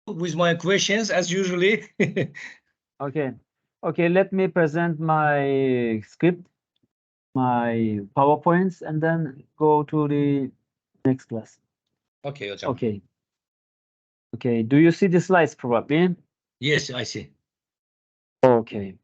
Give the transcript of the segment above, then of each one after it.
with my questions as usually. Okay. Okay, let me present my script, my PowerPoints, and then go to the next class. Okay, hocam. Okay. Okay. Do you see the slides probably? Yes, I see. Okay.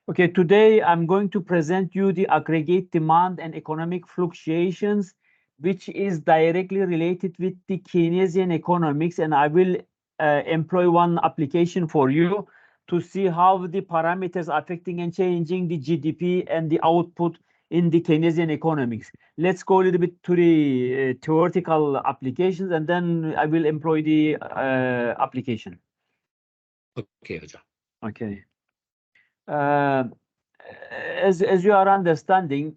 Okay, today I'm going to present you the aggregate demand and economic fluctuations, which is directly related with the Keynesian economics, and I will employ one application for you to see how the parameters affecting and changing the GDP and the output in the Keynesian economics. Let's go a little bit to the theoretical applications, and then I will employ the application. Okay, hocam. Okay. Uh, as you are understanding,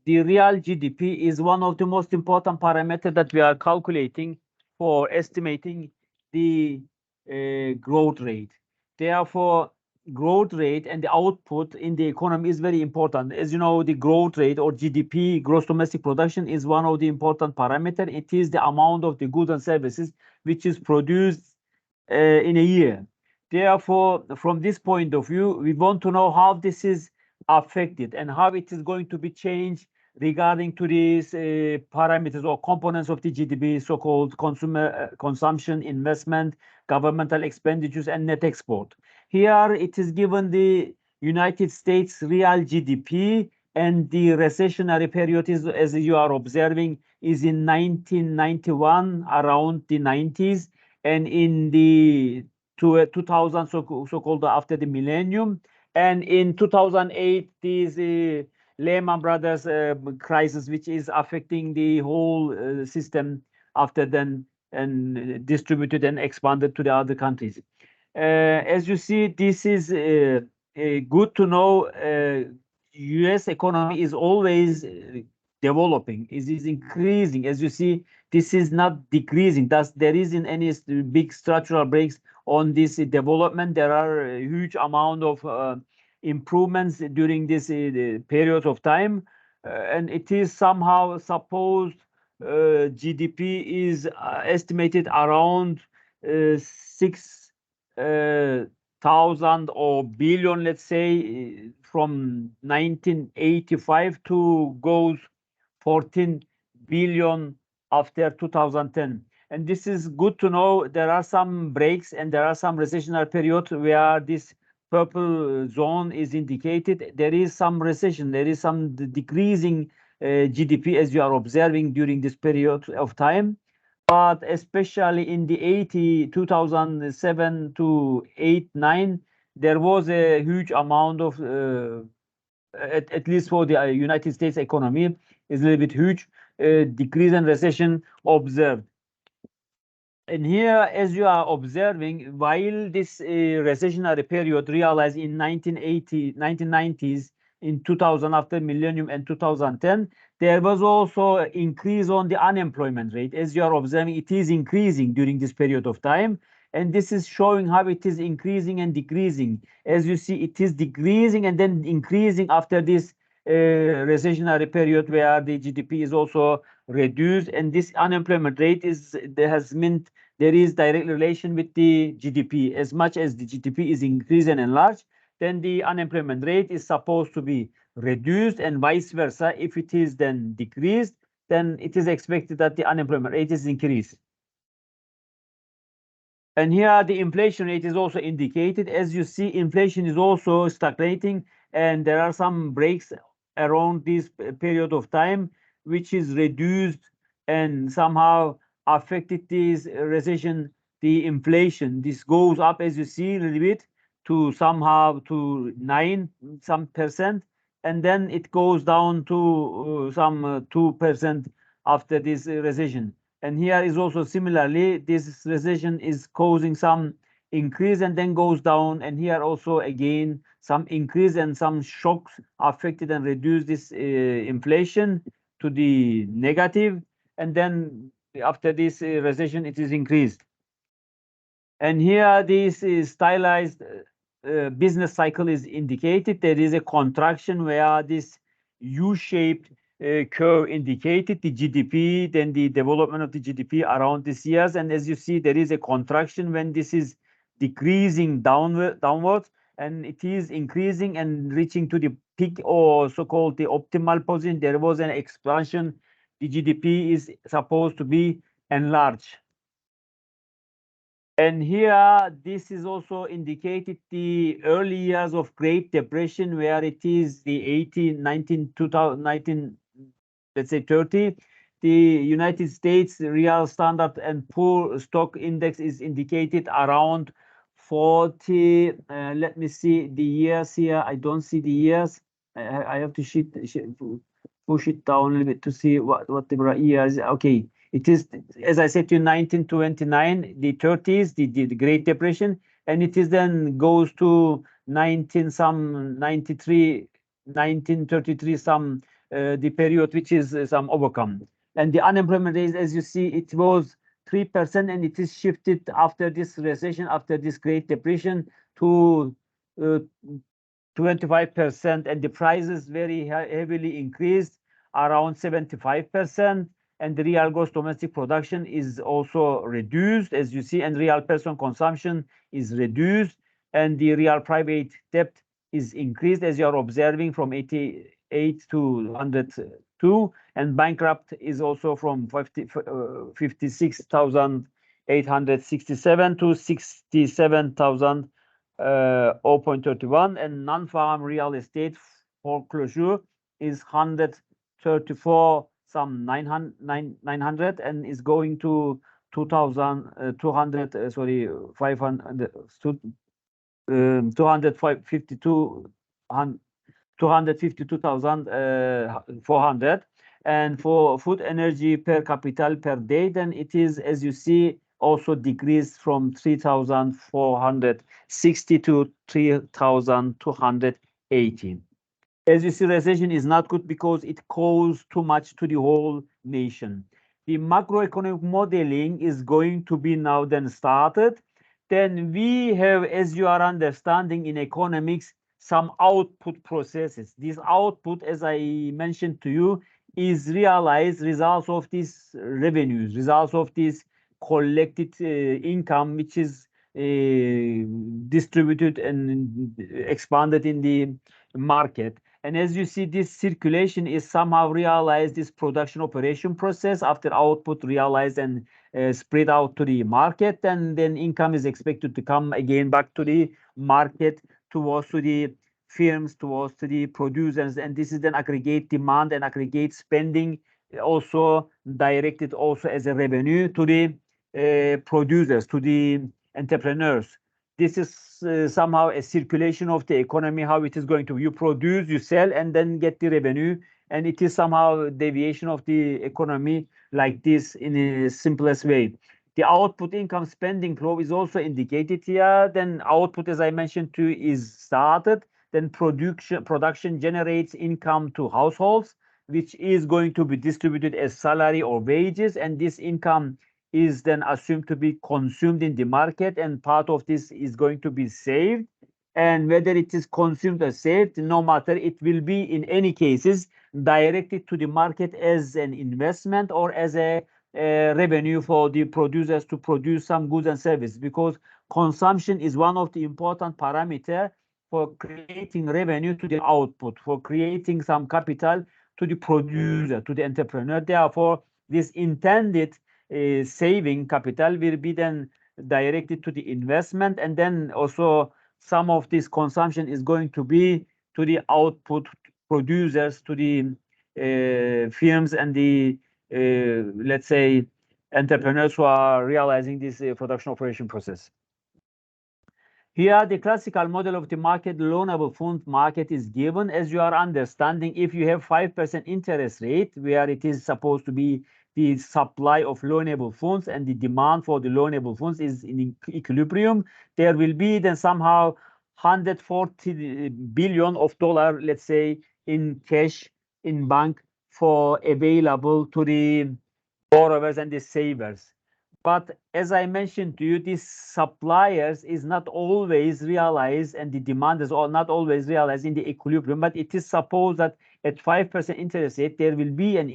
the real GDP is one of the most important parameters that we are calculating for estimating the growth rate. Therefore, growth rate and the output in the economy is very important. As you know, the growth rate or GDP, gross domestic production, is one of the important parameters. It is the amount of the goods and services which is produced in a year. Therefore, from this point of view, we want to know how this is affected and how it is going to be changed regarding to these parameters or components of the GDP, so-called consumer consumption, investment, governmental expenditures, and net export. Here, it is given the United States real GDP, and the recessionary period is, as you are observing, is in 1991, around the 90s, and in the 2000, so-called after the millennium, and in 2008, this Lehman Brothers crisis, which is affecting the whole system after then and distributed and expanded to the other countries. As you see, this is good to know. U.S. economy is always developing. It is increasing. As you see, this is not decreasing. Thus, there isn't any big structural breaks on this development. There are a huge amount of improvements during this period of time, and it is somehow supposed GDP is estimated around 6,000 or billion, let's say, from 1985 to goes 14 billion after 2010. And this is good to know. There are some breaks and there are some recessionary periods where this purple zone is indicated. There is some recession, there is some decreasing GDP as you are observing during this period of time. But especially in the 2007 to 8, 9, there was a huge amount of, at least for the United States economy, is a little bit huge decrease and recession observed. And here, as you are observing, while this recessionary period realized in 1980, 1990s, in 2000 after millennium and 2010, there was also an increase on the unemployment rate. As you are observing, it is increasing during this period of time. And this is showing how it is increasing and decreasing. As you see, it is decreasing and then increasing after this recessionary period where the GDP is also reduced. And this unemployment rate has meant there is direct relation with the GDP. As much as the GDP is increased and enlarged, then the unemployment rate is supposed to be reduced, and vice versa. If it is then decreased, then it is expected that the unemployment rate is increased. And here the inflation rate is also indicated. As you see, inflation is also stagnating, and there are some breaks around this period of time, which is reduced and somehow affected this recession, the inflation. This goes up, as you see, a little bit to somehow to 9 some percent, and then it goes down to some 2% after this recession. And here is also similarly, this recession is causing some increase and then goes down. And here also again, some increase and some shocks affected and reduced this inflation to the negative. And then after this recession, it is increased. And here this is stylized business cycle is indicated. There is a contraction where this U-shaped curve indicated the GDP, then the development of the GDP around these years. And as you see, there is a contraction when this is decreasing downwards, and it is increasing and reaching to the peak, or so-called the optimal position. There was an expansion. The GDP is supposed to be enlarged. And here, this is also indicated the early years of Great Depression, where it is the 2019, let's say 30. The United States Real Standard and Poor Stock Index is indicated around 40. Let me see the years here. I don't see the years. I have to push it down a little bit to see what the years. Okay. It is, as I said to you, 1929, the 30s, the Great Depression, and it is then goes to 1933, the period which is some overcome. And the unemployment rate, as you see, it was 3%, and it is shifted after this recession, after this Great Depression, to 25%, and the prices very heavily increased, around 75%. And the real gross domestic production is also reduced, as you see, and real personal consumption is reduced, and the real private debt is increased, as you are observing, from 88 to 102, and bankrupt is also from 56,867 to 67,000. 0.31, and non-farm real estate foreclosure is 134, some 900, and is going to 2,200, 500, 252,400. And for food energy per capita per day, then it is, as you see, also decreased from 3,460 to 3,218. As you see, recession is not good because it costs too much to the whole nation. The macroeconomic modeling is going to be now then started. Then we have, as you are understanding in economics, some output processes. This output, as I mentioned to you, is realized results of these revenues, results of this collected income, which is distributed and expanded in the market. And as you see, this circulation is somehow realized, this production operation process, after output realized and spread out to the market, and then income is expected to come again back to the market, towards to the firms, towards to the producers, and this is then aggregate demand and aggregate spending, also directed also as a revenue to the producers, to the entrepreneurs. This is somehow a circulation of the economy, how it is going to, you produce, you sell, and then get the revenue, and it is somehow deviation of the economy like this in a simplest way. The output income spending flow is also indicated here. Then output, as I mentioned to you, is started. Then production generates income to households, which is going to be distributed as salary or wages, and this income is then assumed to be consumed in the market, and part of this is going to be saved. And whether it is consumed or saved, no matter, it will be in any cases directed to the market as an investment or as a revenue for the producers to produce some goods and services, because consumption is one of the important parameters for creating revenue to the output, for creating some capital to the producer, to the entrepreneur. Therefore, this intended saving capital will be then directed to the investment, and then also some of this consumption is going to be to the output producers, to the firms and the let's say entrepreneurs who are realizing this production operation process. Here, the classical model of the market, loanable fund market, is given. As you are understanding, if you have 5% interest rate, where it is supposed to be the supply of loanable funds and the demand for the loanable funds is in equilibrium, there will be then somehow 140 billion of dollar, let's say, in cash in bank for available to the borrowers and the savers. But as I mentioned to you, these suppliers is not always realized, and the demand is not always realized in the equilibrium. But it is supposed that at 5% interest rate, there will be an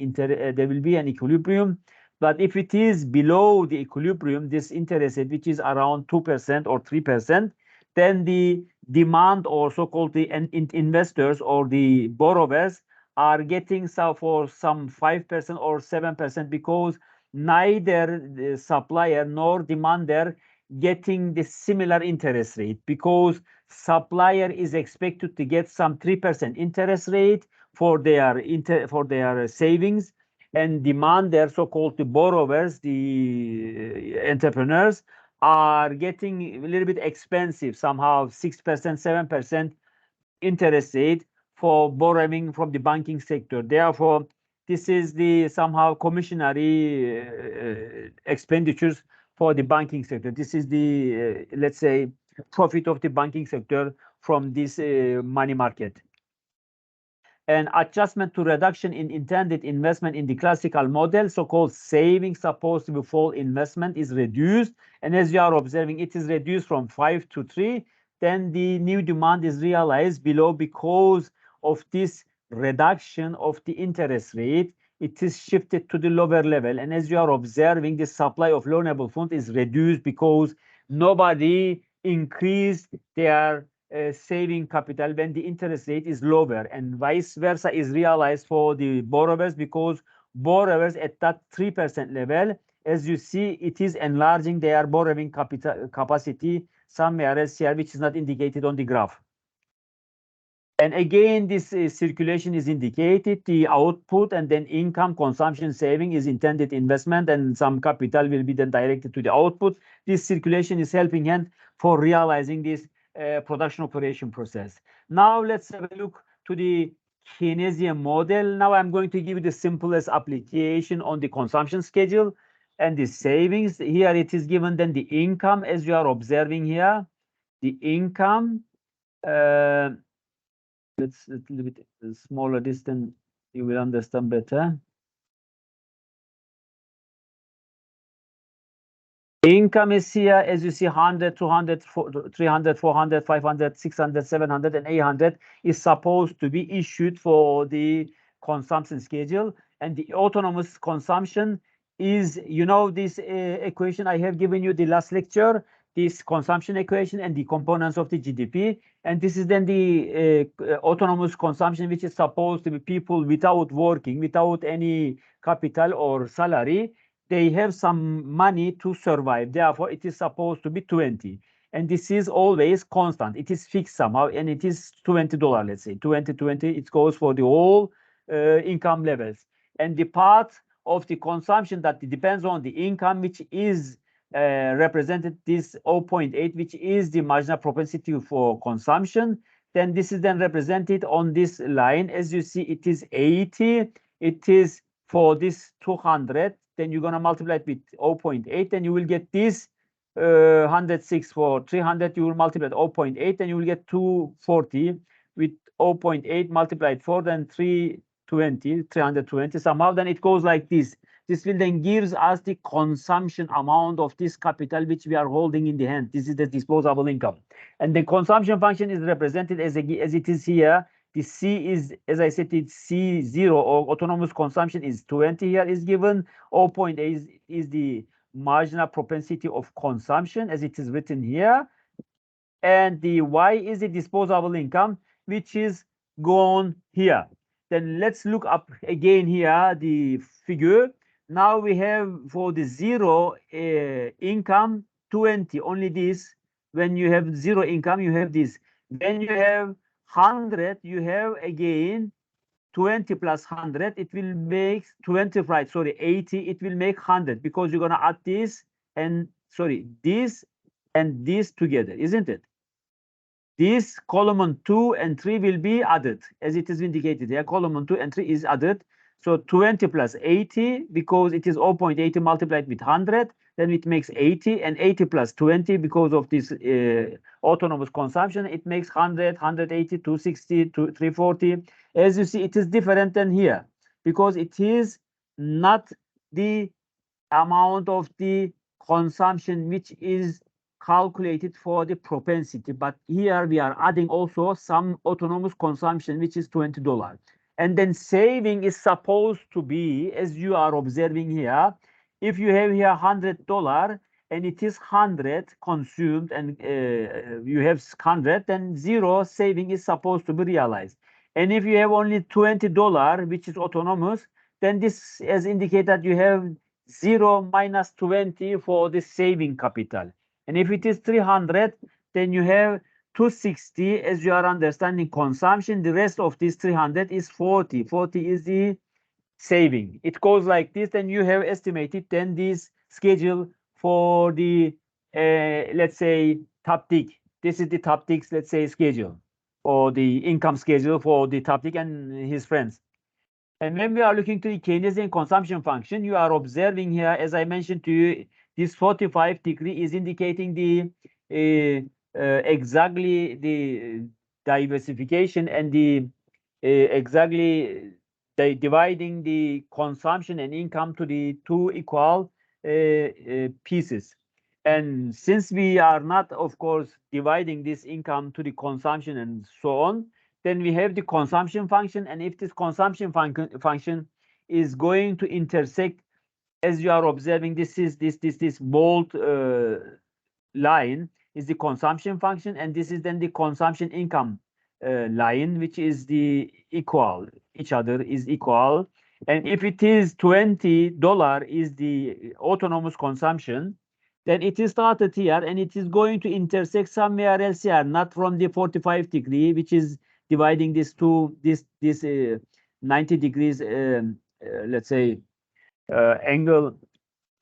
equilibrium. But if it is below the equilibrium, this interest rate, which is around 2% or 3%, then the demand, or so-called the investors or the borrowers, are getting for some 5% or 7%, because neither the supplier nor demander getting the similar interest rate, because supplier is expected to get some 3% interest rate for their savings, and demander, so-called the borrowers, the entrepreneurs, are getting a little bit expensive, somehow 6%, 7% interest rate for borrowing from the banking sector. Therefore, this is the somehow commissionary expenditures for the banking sector. This is the, let's say, profit of the banking sector from this money market. An adjustment to reduction in intended investment in the classical model, so-called savings supposed to be full investment, is reduced. And as you are observing, it is reduced from 5 to 3. Then the new demand is realized below because of this reduction of the interest rate. It is shifted to the lower level. And as you are observing, the supply of loanable funds is reduced because nobody increased their saving capital when the interest rate is lower, and vice versa is realized for the borrowers, because borrowers at that 3% level, as you see, it is enlarging their borrowing capital capacity somewhere else here, which is not indicated on the graph. And again, this circulation is indicated, the output, and then income, consumption, saving is intended investment, and some capital will be then directed to the output. This circulation is helping hand for realizing this production operation process. Now let's have a look to the Keynesian model. Now I'm going to give you the simplest application on the consumption schedule and the savings. Here it is given then the income, as you are observing here, the income. Let's a little bit smaller distance, you will understand better. Income is here, as you see, 100, 200, 300, 400, 500, 600, 700, and 800 is supposed to be issued for the consumption schedule. And the autonomous consumption is, you know, this equation I have given you the last lecture, this consumption equation and the components of the GDP. And this is then the autonomous consumption, which is supposed to be people without working, without any capital or salary. They have some money to survive. Therefore, it is supposed to be 20. And this is always constant. It is fixed somehow, and it is $20, let's say. 20, 20, it goes for the whole income levels. And the part of the consumption that depends on the income, which is represented this 0.8, which is the marginal propensity for consumption. Then this is then represented on this line. As you see, it is 80. It is for this 200. Then you're going to multiply it with 0.8. Then you will get this 106 for 300. You will multiply 0.8. Then you will get 240 with 0.8 multiplied 4. Then 320. Somehow then it goes like this. This will then gives us the consumption amount of this capital which we are holding in the hand. This is the disposable income. And the consumption function is represented as it is here. The C is, as I said, it's C0, or autonomous consumption is 20 here is given. 0.8 is the marginal propensity of consumption, as it is written here. And the Y is the disposable income, which is gone here. Then let's look up again here the figure. Now we have for the zero income 20, only this. When you have zero income, you have this. When you have 100, you have again 20 plus 100, it will make 25, sorry, 80, it will make 100, because you're going to add this and, sorry, this and this together, isn't it? This column 2 and 3 will be added, as it is indicated here. Column 2 and 3 is added. So 20 plus 80, because it is 0.80 multiplied with 100, then it makes 80, and 80 plus 20, because of this autonomous consumption, it makes 100, 180, 260, 340. As you see, it is different than here, because it is not the amount of the consumption which is calculated for the propensity, but here we are adding also some autonomous consumption, which is $20. And then saving is supposed to be, as you are observing here, if you have here $100 and it is 100 consumed and you have 100, then 0 saving is supposed to be realized. And if you have only $20, which is autonomous, then this has indicated that you have 0 minus 20 for the saving capital. And if it is 300, then you have 260 as you are understanding consumption. The rest of this 300 is 40. 40 is the saving. It goes like this. Then you have estimated then this schedule for the, let's say, Taptik. This is the Taptik's, let's say, schedule, or the income schedule for the Taptik and his friends. And when we are looking to the Keynesian consumption function, you are observing here, as I mentioned to you, this 45-degree is indicating the exactly the diversification and the exactly dividing the consumption and income to the two equal pieces. And since we are not, of course, dividing this income to the consumption and so on, then we have the consumption function. And if this consumption function is going to intersect, as you are observing, this is this bold line is the consumption function, and this is then the consumption income line, which is the equal, each other is equal. And if it is $20 is the autonomous consumption, then it is started here and it is going to intersect somewhere else here, not from the 45-degree, which is dividing this to this 90 degrees, let's say, angle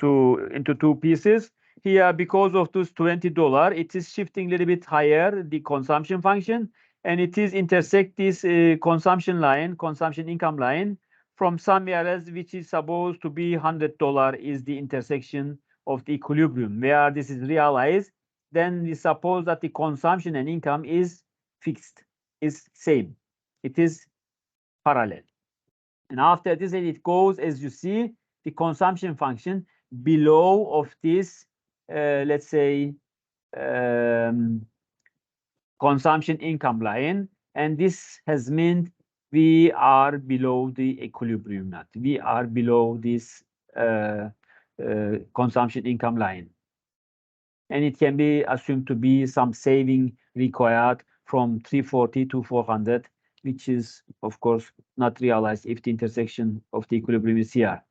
into two pieces. Here, because of this $20, it is shifting a little bit higher, the consumption function, and it is intersect this consumption line, consumption income line, from somewhere else, which is supposed to be $100 is the intersection of the equilibrium. Where this is realized, then we suppose that the consumption and income is fixed, is same. It is parallel. And after this, it goes, as you see, the consumption function below of this, let's say, consumption income line. And this has meant we are below the equilibrium knot. We are below this consumption income line. And it can be assumed to be some saving required from 340 to 400, which is, of course, not realized if the intersection of the equilibrium is here.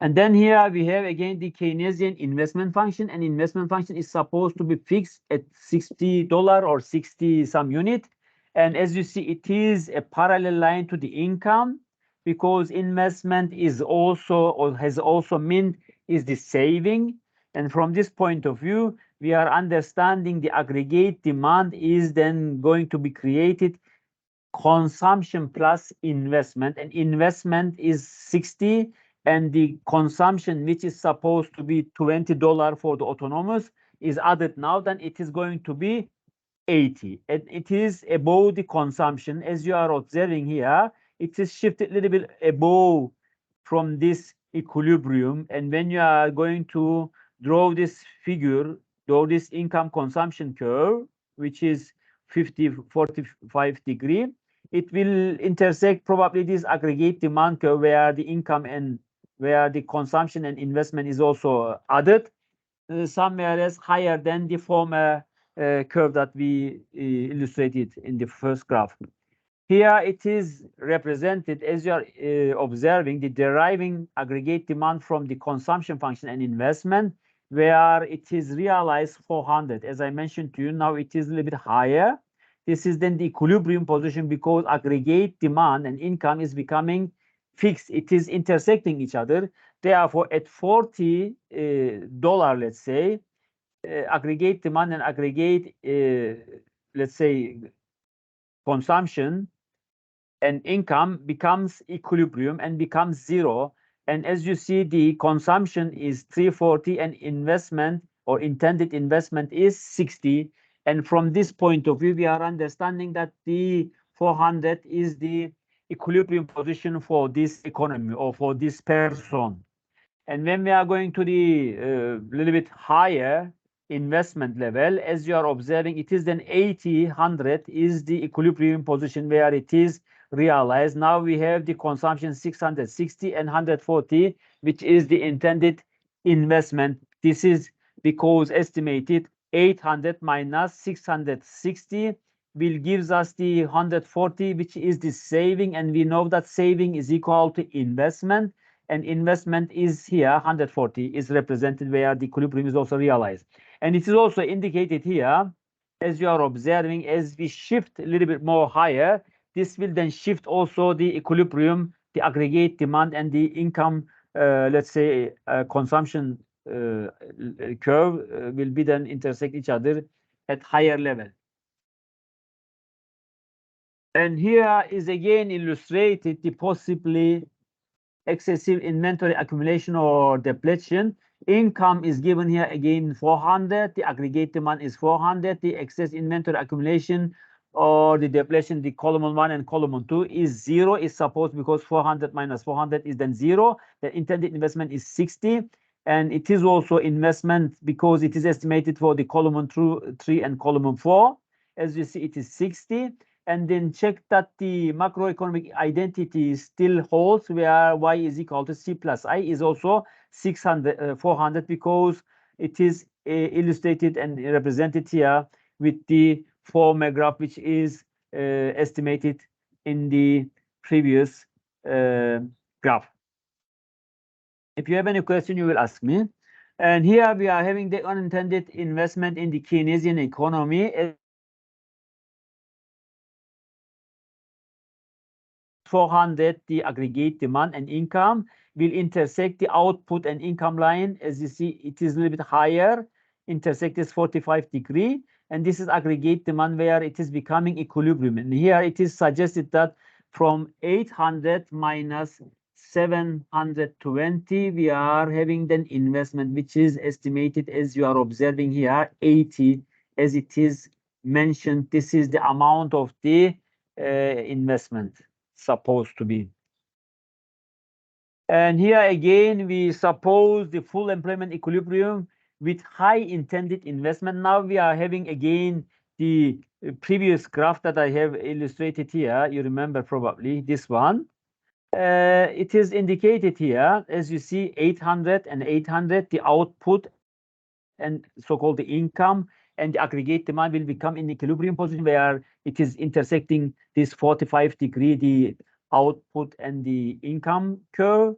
And then here we have again the Keynesian investment function, and investment function is supposed to be fixed at $60 or 60 some unit. And as you see, it is a parallel line to the income, because investment is also, or has also meant, is the saving. And from this point of view, we are understanding the aggregate demand is then going to be created consumption plus investment, and investment is 60, and the consumption, which is supposed to be $20 for the autonomous, is added now, then it is going to be 80. And it is above the consumption. As you are observing here, it is shifted a little bit above from this equilibrium. And when you are going to draw this figure, draw this income consumption curve, which is 45 degree, it will intersect probably this aggregate demand curve, where the income and where the consumption and investment is also added, somewhere else higher than the former curve that we illustrated in the first graph. Here it is represented, as you are observing, the deriving aggregate demand from the consumption function and investment, where it is realized 400. As I mentioned to you, now it is a little bit higher. This is then the equilibrium position, because aggregate demand and income is becoming fixed. It is intersecting each other. Therefore, at $40, let's say, aggregate demand and aggregate, let's say, consumption and income becomes equilibrium and becomes 0. And as you see, the consumption is 340 and investment or intended investment is 60. And from this point of view, we are understanding that the 400 is the equilibrium position for this economy or for this person. And when we are going to the little bit higher investment level, as you are observing, it is then 80, 100 is the equilibrium position, where it is realized. Now we have the consumption 660 and 140, which is the intended investment. This is because estimated 800 minus 660 will gives us the 140, which is the saving, and we know that saving is equal to investment, and investment is here 140 is represented where the equilibrium is also realized. And it is also indicated here, as you are observing, as we shift a little bit more higher, this will then shift also the equilibrium, the aggregate demand and the income, let's say, consumption curve will be then intersect each other at higher level. And here is again illustrated the possibly excessive inventory accumulation or depletion. Income is given here again 400, the aggregate demand is 400, the excess inventory accumulation or the depletion, the column 1 and column 2 is 0, is supposed, because 400 minus 400 is then 0. The intended investment is 60, and it is also investment because it is estimated for the column 3 and column 4. As you see, it is 60. And then check that the macroeconomic identity still holds, where y is equal to c plus I is also 400, because it is illustrated and represented here with the former graph, which is estimated in the previous graph. If you have any question, you will ask me. And here we are having the unintended investment in the Keynesian economy. 400, the aggregate demand and income will intersect the output and income line. As you see, it is a little bit higher, intersect is 45 degree, and this is aggregate demand where it is becoming equilibrium. And here it is suggested that from 800 minus 720, we are having then investment, which is estimated, as you are observing here, 80, as it is mentioned. This is the amount of the investment supposed to be. And here again, we suppose the full employment equilibrium with high intended investment. Now we are having again the previous graph that I have illustrated here. You remember probably this one. It is indicated here, as you see, 800 and 800, the output and so-called the income and the aggregate demand will become in equilibrium position, where it is intersecting this 45 degree, the output and the income curve.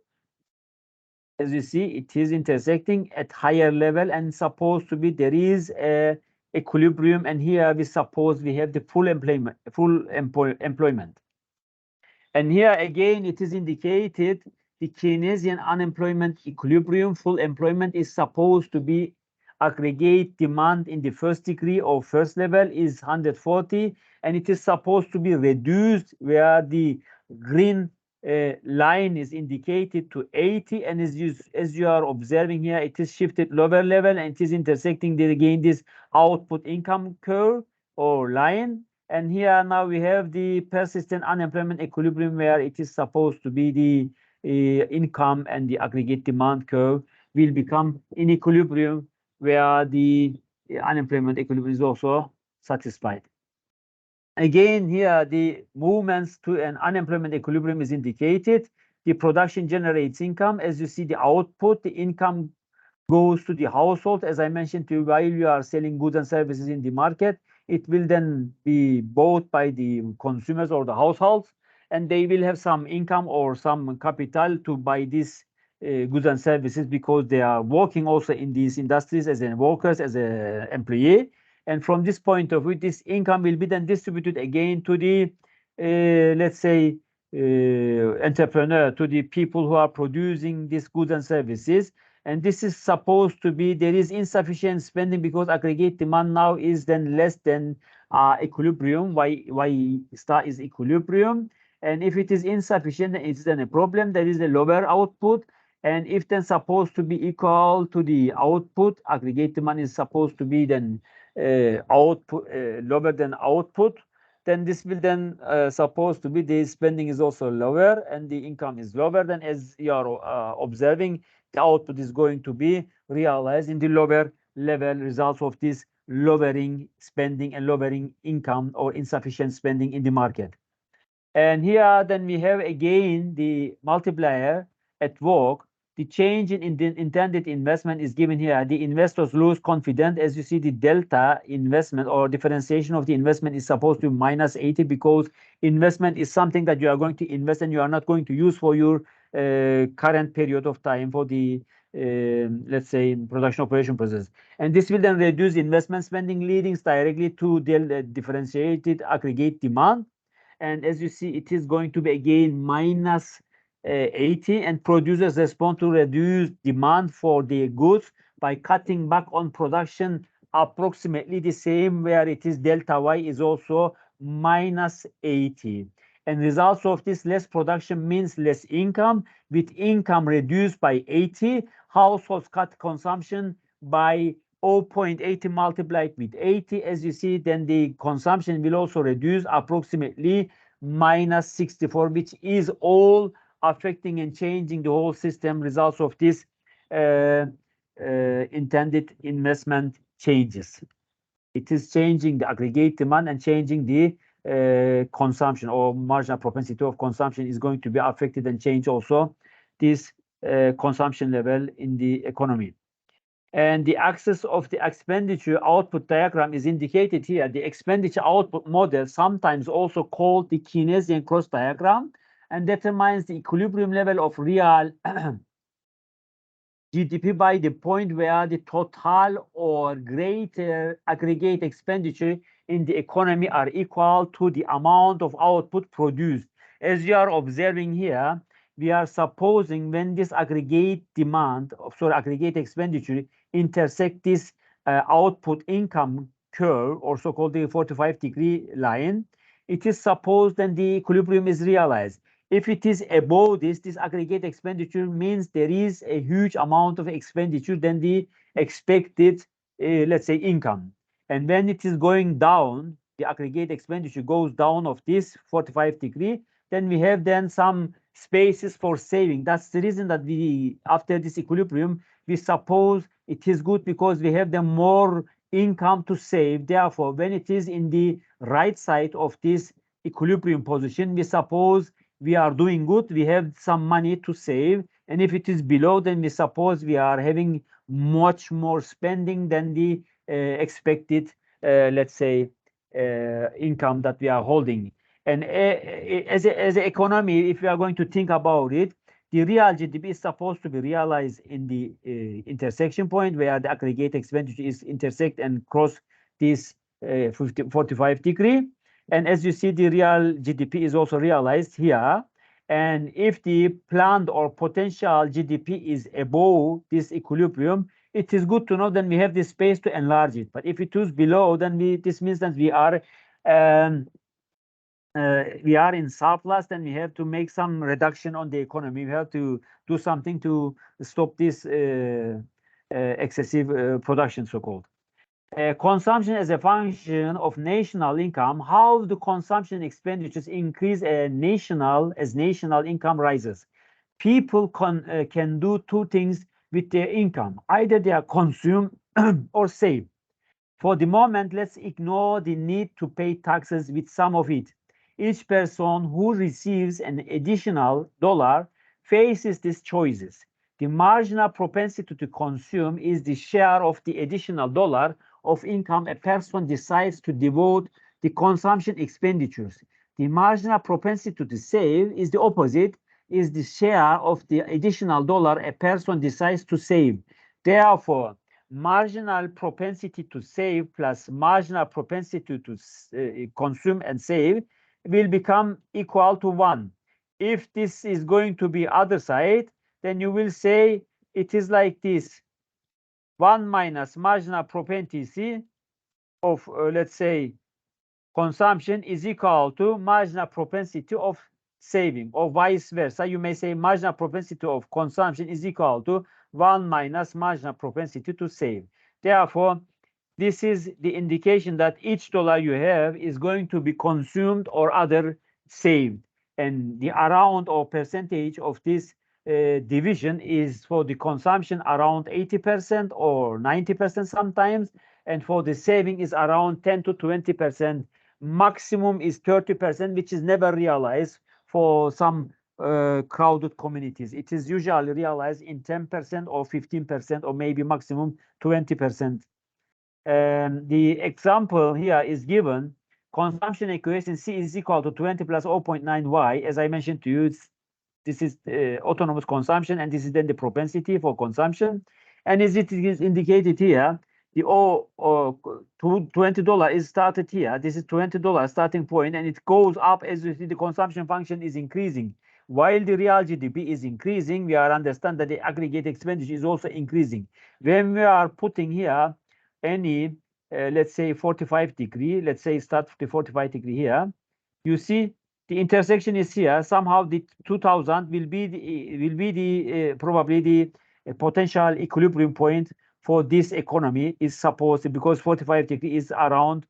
As you see, it is intersecting at higher level, and supposed to be there is a equilibrium, and here we suppose we have the full employment. And here again, it is indicated the Keynesian unemployment equilibrium. Full employment is supposed to be aggregate demand in the first degree or first level is 140, and it is supposed to be reduced where the green line is indicated to 80, and as you are observing here, it is shifted lower level, and it is intersecting again this output income curve or line. And here now we have the persistent unemployment equilibrium, where it is supposed to be the income and the aggregate demand curve will become in equilibrium, where the unemployment equilibrium is also satisfied. Again, here the movements to an unemployment equilibrium is indicated. The production generates income. As you see, the output, the income goes to the household. As I mentioned to you, while you are selling goods and services in the market, it will then be bought by the consumers or the households, and they will have some income or some capital to buy these goods and services, because they are working also in these industries as workers, as an employee. And from this point of view, this income will be then distributed again to the, let's say, entrepreneur, to the people who are producing these goods and services. And this is supposed to be, there is insufficient spending because aggregate demand now is then less than equilibrium. Y star is equilibrium. And if it is insufficient, it's then a problem. There is a lower output. And if then supposed to be equal to the output, aggregate demand is supposed to be then output lower than output, then this will then supposed to be the spending is also lower and the income is lower. Then as you are observing, the output is going to be realized in the lower level results of this lowering spending and lowering income or insufficient spending in the market. And here then we have again the multiplier at work. The change in the intended investment is given here. The investors lose confidence. As you see, the delta investment or differentiation of the investment is supposed to be minus 80 because investment is something that you are going to invest and you are not going to use for your current period of time for the, let's say, production operation process. And this will then reduce investment spending, leading directly to the differentiated aggregate demand. And as you see, it is going to be again minus 80, and producers respond to reduce demand for their goods by cutting back on production approximately the same, where it is delta Y is also minus 80. And results of this less production means less income. With income reduced by 80, households cut consumption by 0.80 multiplied with 80. As you see, then the consumption will also reduce approximately minus 64, which is all affecting and changing the whole system. Results of this intended investment changes. It is changing the aggregate demand and changing the consumption, or marginal propensity of consumption is going to be affected and change also this consumption level in the economy. And the axis of the expenditure output diagram is indicated here. The expenditure output model, sometimes also called the Keynesian cross diagram, and determines the equilibrium level of real GDP by the point where the total or greater aggregate expenditure in the economy are equal to the amount of output produced. As you are observing here, we are supposing when this aggregate demand, aggregate expenditure intersect this output income curve, or so-called the 45-degree line, it is supposed then the equilibrium is realized. If it is above this aggregate expenditure means there is a huge amount of expenditure than the expected, let's say, income. And when it is going down, the aggregate expenditure goes down of this 45 degree, then we have then some spaces for saving. That's the reason that we, after this equilibrium, we suppose it is good because we have the more income to save. Therefore, when it is in the right side of this equilibrium position, we suppose we are doing good, we have some money to save. And if it is below, then we suppose we are having much more spending than the expected, let's say, income that we are holding. And as an economy, if we are going to think about it, the real GDP is supposed to be realized in the intersection point where the aggregate expenditure is intersect and cross this 45 degree. And as you see, the real GDP is also realized here. And if the planned or potential GDP is above this equilibrium, it is good to know then we have the space to enlarge it. But if it is below, then this means that we are in surplus, then we have to make some reduction on the economy. We have to do something to stop this excessive production, so-called. Consumption as a function of national income, how the consumption expenditures increase as national income rises. People can do two things with their income. Either they are consume or save. For the moment, let's ignore the need to pay taxes with some of it. Each person who receives an additional dollar faces these choices. The marginal propensity to consume is the share of the additional dollar of income a person decides to devote the consumption expenditures. The marginal propensity to save is the opposite, is the share of the additional dollar a person decides to save. Therefore, marginal propensity to save plus marginal propensity to consume and save will become equal to 1. If this is going to be other side, then you will say it is like this. 1 minus marginal propensity of, let's say, consumption is equal to marginal propensity of saving, or vice versa. You may say marginal propensity of consumption is equal to 1 minus marginal propensity to save. Therefore, this is the indication that each dollar you have is going to be consumed or other saved. And the around or percentage of this division is for the consumption around 80% or 90% sometimes, and for the saving is around 10 to 20% maximum is 30%, which is never realized for some crowded communities. It is usually realized in 10% or 15% or maybe maximum 20%. The example here is given. Consumption equation C is equal to 20 plus 0.9y. As I mentioned to you, this is autonomous consumption, and this is then the propensity for consumption. And as it is indicated here, the $20 is started here. This is $20 starting point, and it goes up as you see the consumption function is increasing. While the real GDP is increasing, we are understand that the aggregate expenditure is also increasing. When we are putting here any, let's say 45 degree, let's say start the 45 degree here, you see the intersection is here. Somehow the 2000 will be the probably the potential equilibrium point for this economy is supposed, because 45 degree is around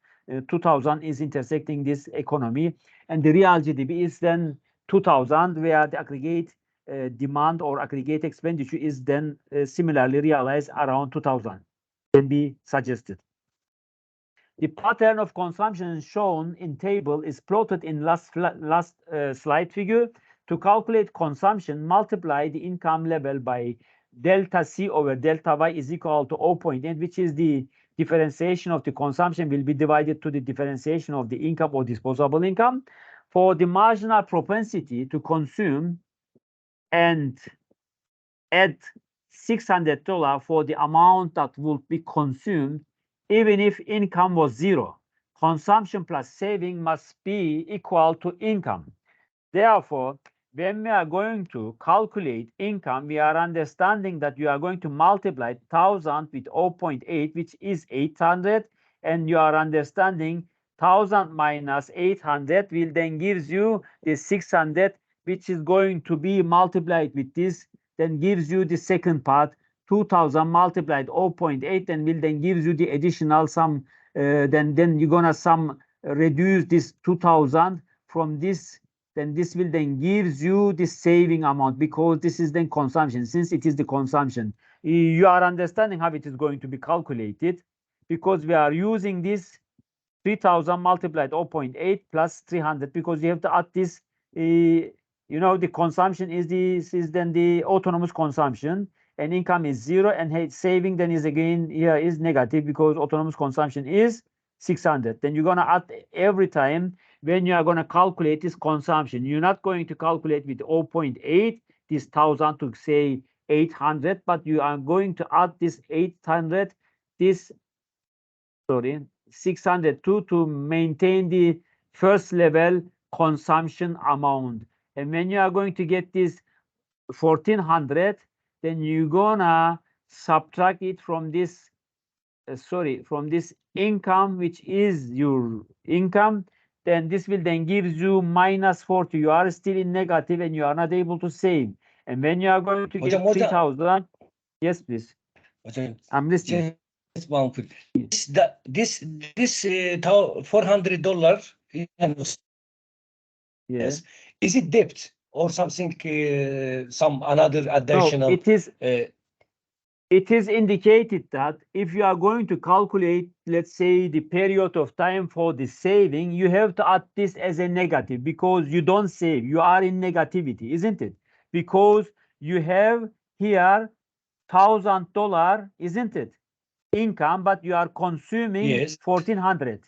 2000 is intersecting this economy, and the real GDP is then 2000, where the aggregate demand or aggregate expenditure is then similarly realized around 2000, can be suggested. The pattern of consumption shown in table is plotted in last slide figure. To calculate consumption, multiply the income level by delta C over delta Y is equal to 0.8, which is the differentiation of the consumption will be divided to the differentiation of the income or disposable income. For the marginal propensity to consume and add $600 for the amount that will be consumed, even if income was zero. Consumption plus saving must be equal to income. Therefore, when we are going to calculate income, we are understanding that you are going to multiply 1000 with 0.8, which is 800, and you are understanding 1000 minus 800 will then gives you the 600, which is going to be multiplied with this, then gives you the second part, 2000 multiplied 0.8, and will then gives you the additional sum. Then you're gonna reduce this 2000 from this, then this will then gives you the saving amount, because this is then consumption. Since it is the consumption, you are understanding how it is going to be calculated, because we are using this 3000 multiplied 0.8 plus 300, because you have to add this. You know, the consumption is then the autonomous consumption, and income is zero, and saving then is again here is negative, because autonomous consumption is 600. Then you're gonna add every time when you are gonna calculate this consumption. You're not going to calculate with 0.8 this 1000 to say 800, but you are going to add this 800, this 602 to maintain the first level consumption amount. And when you are going to get this 1400, then you're gonna subtract it from this from this income, which is your income. Then this will then gives you minus 40. You are still in negative and you are not able to save. And when you are going to get 3000, yes yes, please. I'm listening. Just one quick. This $400, yes, is it debt or something? Some another additional? No, it is indicated that if you are going to calculate, let's say, the period of time for the saving, you have to add this as a negative, because you don't save. You are in negativity, isn't it? Because you have here $1000, isn't it? Income, but you are consuming 1400.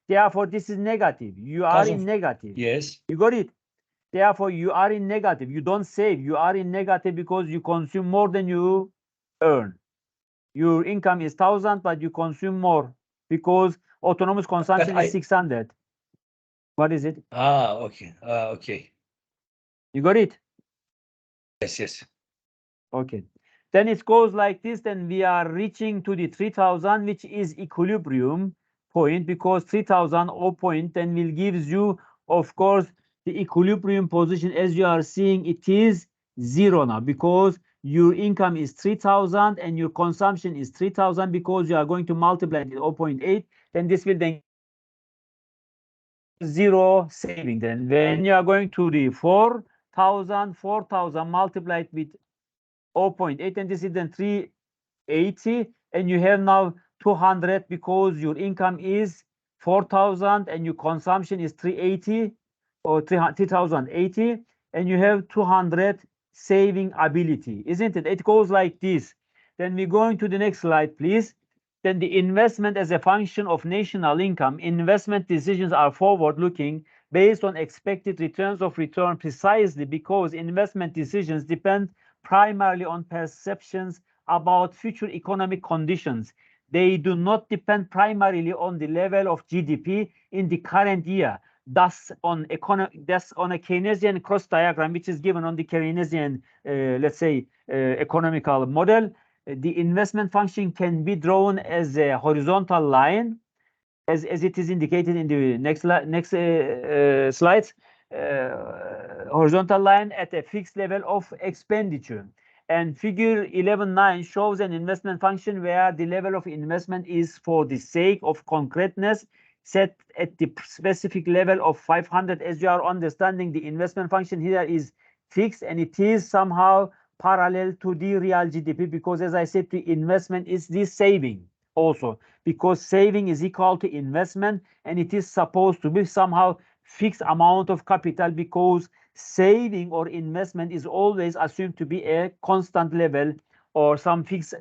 Therefore, this is negative. You are in negative. Yes. You got it? Therefore, you are in negative. You don't save. You are in negative because you consume more than you earn. Your income is 1000, but you consume more because autonomous consumption is 600. What is it? Okay. Okay. You got it? Yes, yes. Okay. Then it goes like this. Then we are reaching to the 3000, which is equilibrium point, because 3000 point then will gives you, of course, the equilibrium position. As you are seeing, it is zero now, because your income is 3000 and your consumption is 3000, because you are going to multiply it 0.8, then this will then zero saving. Then when you are going to the 4000 multiplied with 0.8, and this is then 380, and you have now 200, because your income is 4,000 and your consumption is 380 or 3,080, and you have 200 saving ability, isn't it? It goes like this. Then we're going to the next slide, please. Then the investment as a function of national income. Investment decisions are forward-looking based on expected returns of return, precisely because investment decisions depend primarily on perceptions about future economic conditions. They do not depend primarily on the level of GDP in the current year. Thus, on a Keynesian cross diagram, which is given on the Keynesian, let's say, economical model, the investment function can be drawn as a horizontal line, as it is indicated in the next slides. Horizontal line at a fixed level of expenditure. And figure 11.9 shows an investment function where the level of investment is, for the sake of concreteness, set at the specific level of 500. As you are understanding, the investment function here is fixed, and it is somehow parallel to the real GDP, because, as I said, the investment is the saving also, because saving is equal to investment, and it is supposed to be somehow fixed amount of capital, because saving or investment is always assumed to be a constant level or some fixed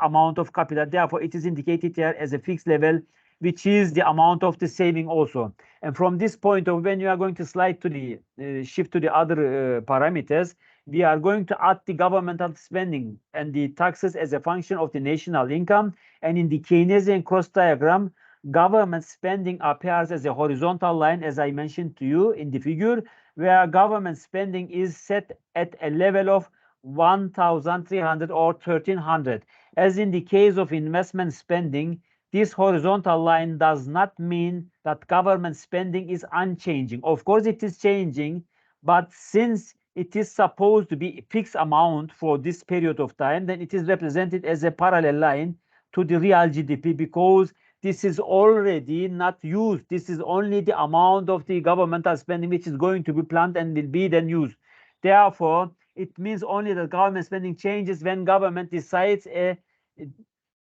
amount of capital. Therefore, it is indicated here as a fixed level, which is the amount of the saving also. And from this point of, when you are going to slide to the shift to the other parameters, we are going to add the governmental spending and the taxes as a function of the national income. And in the Keynesian cross diagram, government spending appears as a horizontal line, as I mentioned to you in the figure, where government spending is set at a level of 1,300 or 1,300. As in the case of investment spending, this horizontal line does not mean that government spending is unchanging. Of course, it is changing, but since it is supposed to be a fixed amount for this period of time, then it is represented as a parallel line to the real GDP, because this is already not used. This is only the amount of the governmental spending which is going to be planned and will be then used. Therefore, it means only that government spending changes when government decides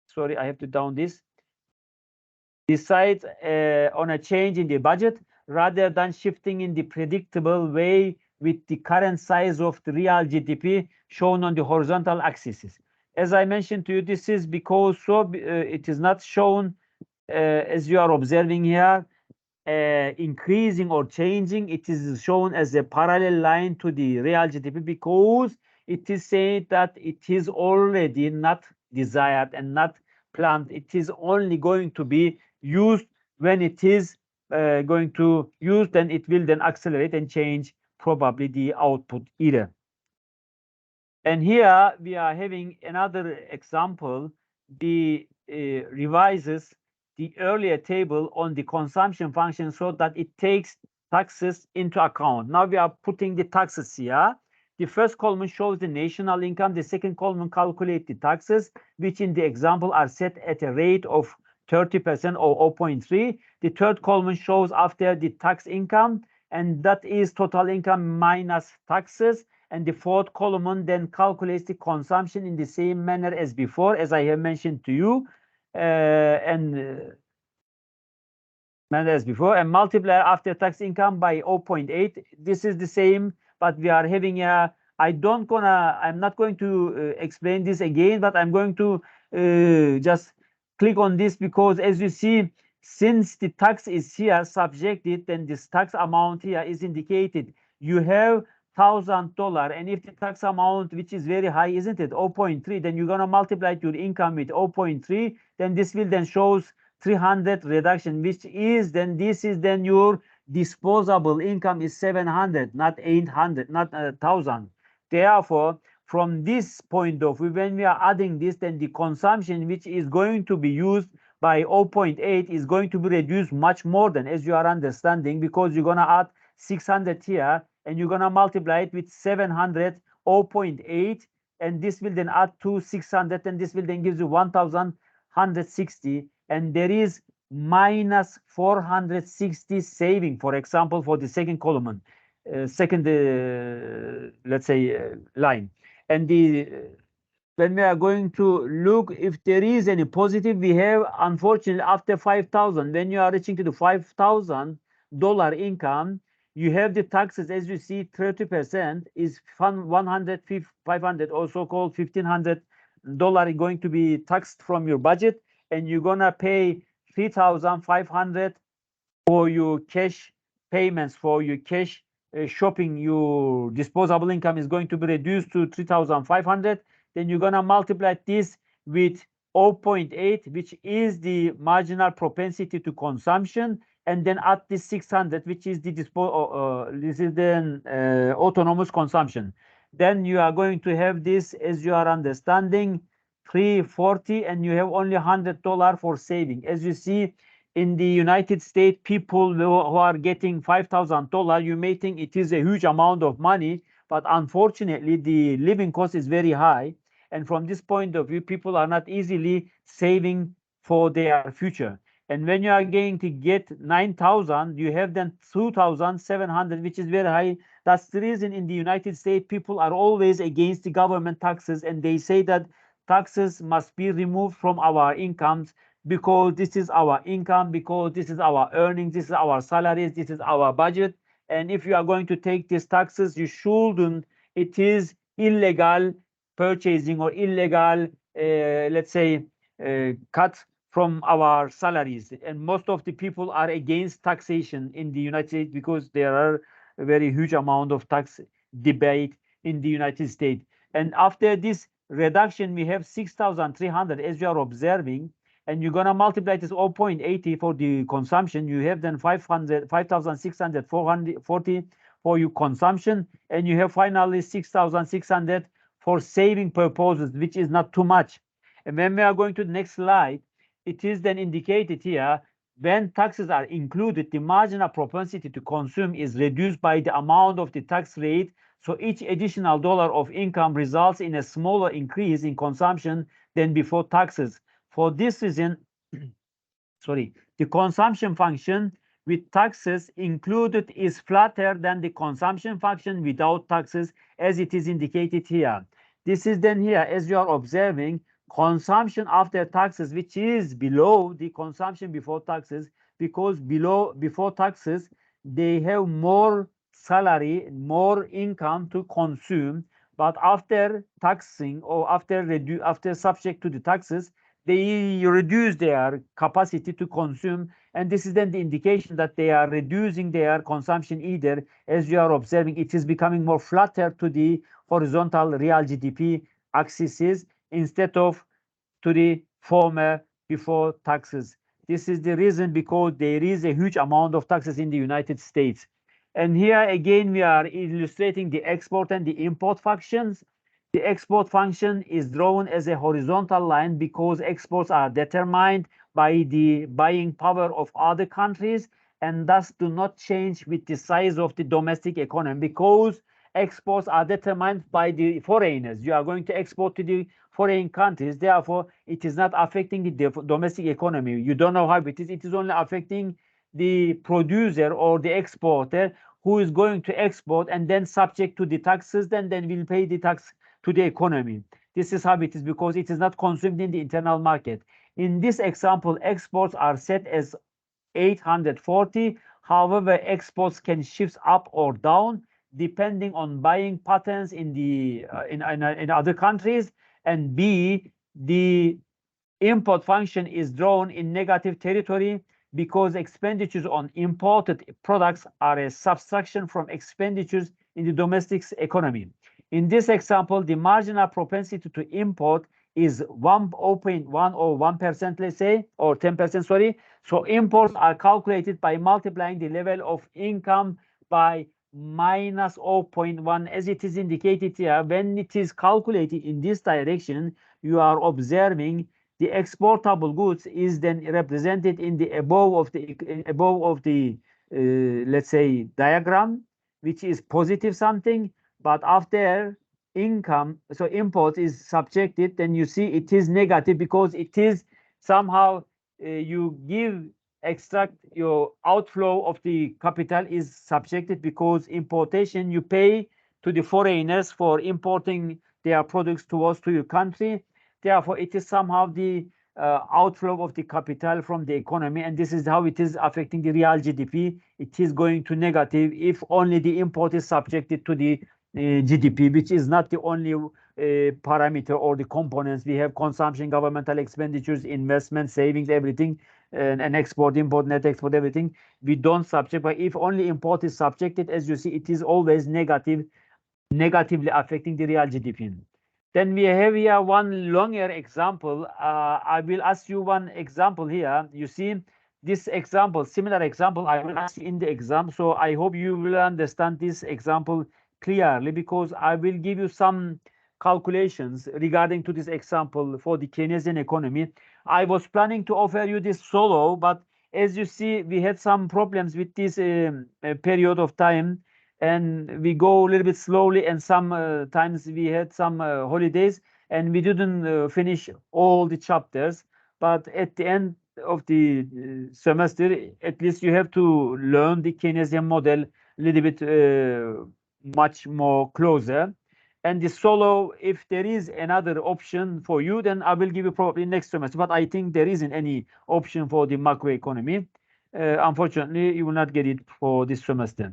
sorry, I have to down this. Decides on a change in the budget, rather than shifting in the predictable way with the current size of the real GDP shown on the horizontal axis. As I mentioned to you, this is because it is not shown, as you are observing here, increasing or changing. It is shown as a parallel line to the real GDP, because it is saying that it is already not desired and not planned. It is only going to be used when it is going to use, then it will then accelerate and change probably the output either. And here we are having another example. The revises the earlier table on the consumption function so that it takes taxes into account. Now we are putting the taxes here. The first column shows the national income. The second column calculates the taxes, which in the example are set at a rate of 30% or 0.3. The third column shows after the tax income, and that is total income minus taxes. And the fourth column then calculates the consumption in the same manner as before, as I have mentioned to you, and multiply after tax income by 0.8. This is the same, but we are having a, I'm not going to explain this again, but I'm going to just click on this, because as you see, since the tax is here subjected, then this tax amount here is indicated. You have $1,000, and if the tax amount, which is very high, isn't it, 0.3, then you're going to multiply your income with 0.3, then this will then shows 300 reduction, which is then, this is then your disposable income is 700, not 800, not 1,000. Therefore, from this point of view, when we are adding this, then the consumption which is going to be used by 0.8 is going to be reduced much more than, as you are understanding, because you're going to add 600 here, and you're going to multiply it with 700, 0.8, and this will then add to 600, and this will then give you 1,160, and there is minus 460 saving, for example, for the second column, let's say, line. And the when we are going to look if there is any positive, we have, unfortunately, after 5,000, when you are reaching to the $5,000 income, you have the taxes, as you see, 30% is 100, 500, also called $1,500 going to be taxed from your budget, and you're gonna pay 3,500 for your cash payments, for your cash shopping. Your disposable income is going to be reduced to 3,500. Then you're gonna multiply this with 0.8, which is the marginal propensity to consumption, and then add this 600, which is the this is the autonomous consumption. Then you are going to have this, as you are understanding, 340, and you have only $100 for saving. As you see, in the United States, people who are getting $5,000, you may think it is a huge amount of money, but unfortunately, the living cost is very high. And from this point of view, people are not easily saving for their future. And when you are going to get 9,000, you have then 2,700, which is very high. That's the reason in the United States, people are always against the government taxes, and they say that taxes must be removed from our incomes, because this is our income, because this is our earnings, this is our salaries, this is our budget. And if you are going to take these taxes, you shouldn't. It is illegal purchasing or illegal, let's say, cut from our salaries. And most of the people are against taxation in the United States because there are a very huge amount of tax debate in the United States. And after this reduction, we have 6,300, as you are observing, and you're gonna multiply this 0.80 for the consumption. You have then 5,640 for your consumption, and you have finally 6,600 for saving purposes, which is not too much. And when we are going to the next slide, it is then indicated here, when taxes are included, the marginal propensity to consume is reduced by the amount of the tax rate. So each additional dollar of income results in a smaller increase in consumption than before taxes. For this reason, sorry, the consumption function with taxes included is flatter than the consumption function without taxes, as it is indicated here. This is then here, as you are observing, consumption after taxes, which is below the consumption before taxes, because before taxes, they have more salary, more income to consume, but after taxing or after subject to the taxes, they reduce their capacity to consume, and this is then the indication that they are reducing their consumption either. As you are observing, it is becoming more flatter to the horizontal real GDP axes instead of to the former before taxes. This is the reason, because there is a huge amount of taxes in the United States. And here again, we are illustrating the export and the import functions. The export function is drawn as a horizontal line because exports are determined by the buying power of other countries and thus do not change with the size of the domestic economy, because exports are determined by the foreigners. You are going to export to the foreign countries, therefore it is not affecting the domestic economy. You don't know how it is only affecting the producer or the exporter who is going to export and then subject to the taxes, then will pay the tax to the economy. This is how it is, because it is not consumed in the internal market. In this example, exports are set as 840. However, exports can shift up or down depending on buying patterns in the in other countries. And B, the import function is drawn in negative territory because expenditures on imported products are a subtraction from expenditures in the domestic economy. In this example, the marginal propensity to import is 0.1 or 1%, let's say, or 10%, sorry. So imports are calculated by multiplying the level of income by minus 0.1, as it is indicated here. When it is calculated in this direction, you are observing the exportable goods is then represented in the above of the let's say diagram, which is positive something. But after income, so import is subjected, then you see it is negative, because it is somehow you extract your outflow of the capital is subjected, because importation you pay to the foreigners for importing their products to your country. Therefore, it is somehow the outflow of the capital from the economy, and this is how it is affecting the real GDP. It is going to negative if only the import is subjected to the GDP, which is not the only parameter or the components. We have consumption, governmental expenditures, investment, savings, everything, and export, import, net export, everything. We don't subject, but if only import is subjected, as you see, it is always negatively affecting the real GDP. Then we have here one longer example. I will ask you one example here. You see this example, similar example, I will ask you in the exam. So I hope you will understand this example clearly, because I will give you some calculations regarding to this example for the Keynesian economy. I was planning to offer you this solo, but as you see, we had some problems with this period of time, and we go a little bit slowly, and sometimes we had some holidays, and we didn't finish all the chapters. But at the end of the semester, at least you have to learn the Keynesian model a little bit much more closer. And the solo, if there is another option for you, then I will give you probably next semester. But I think there isn't any option for the macroeconomy. Unfortunately, you will not get it for this semester.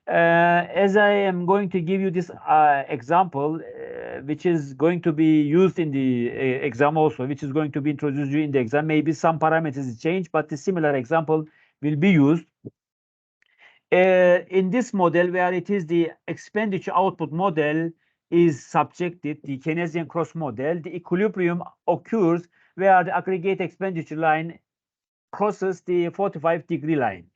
As I am going to give you this example, which is going to be used in the exam also, which is going to be introduced in the exam. Maybe some parameters change, but the similar example will be used. In this model, where it is the expenditure output model is subjected, the Keynesian cross model, the equilibrium occurs where the aggregate expenditure line crosses the 45-degree line.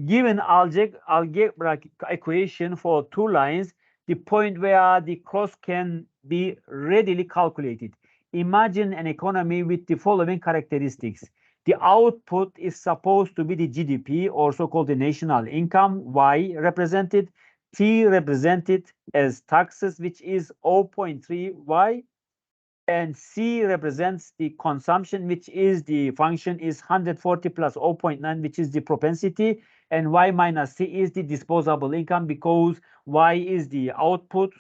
Given algebraic equation for two lines, the point where the cross can be readily calculated. Imagine an economy with the following characteristics. The output is supposed to be the GDP, or so-called the national income, Y represented, T represented as taxes, which is 0.3 Y, and C represents the consumption, which is the function is 140 plus 0.9, which is the propensity, and Y minus C is the disposable income, because Y is the output,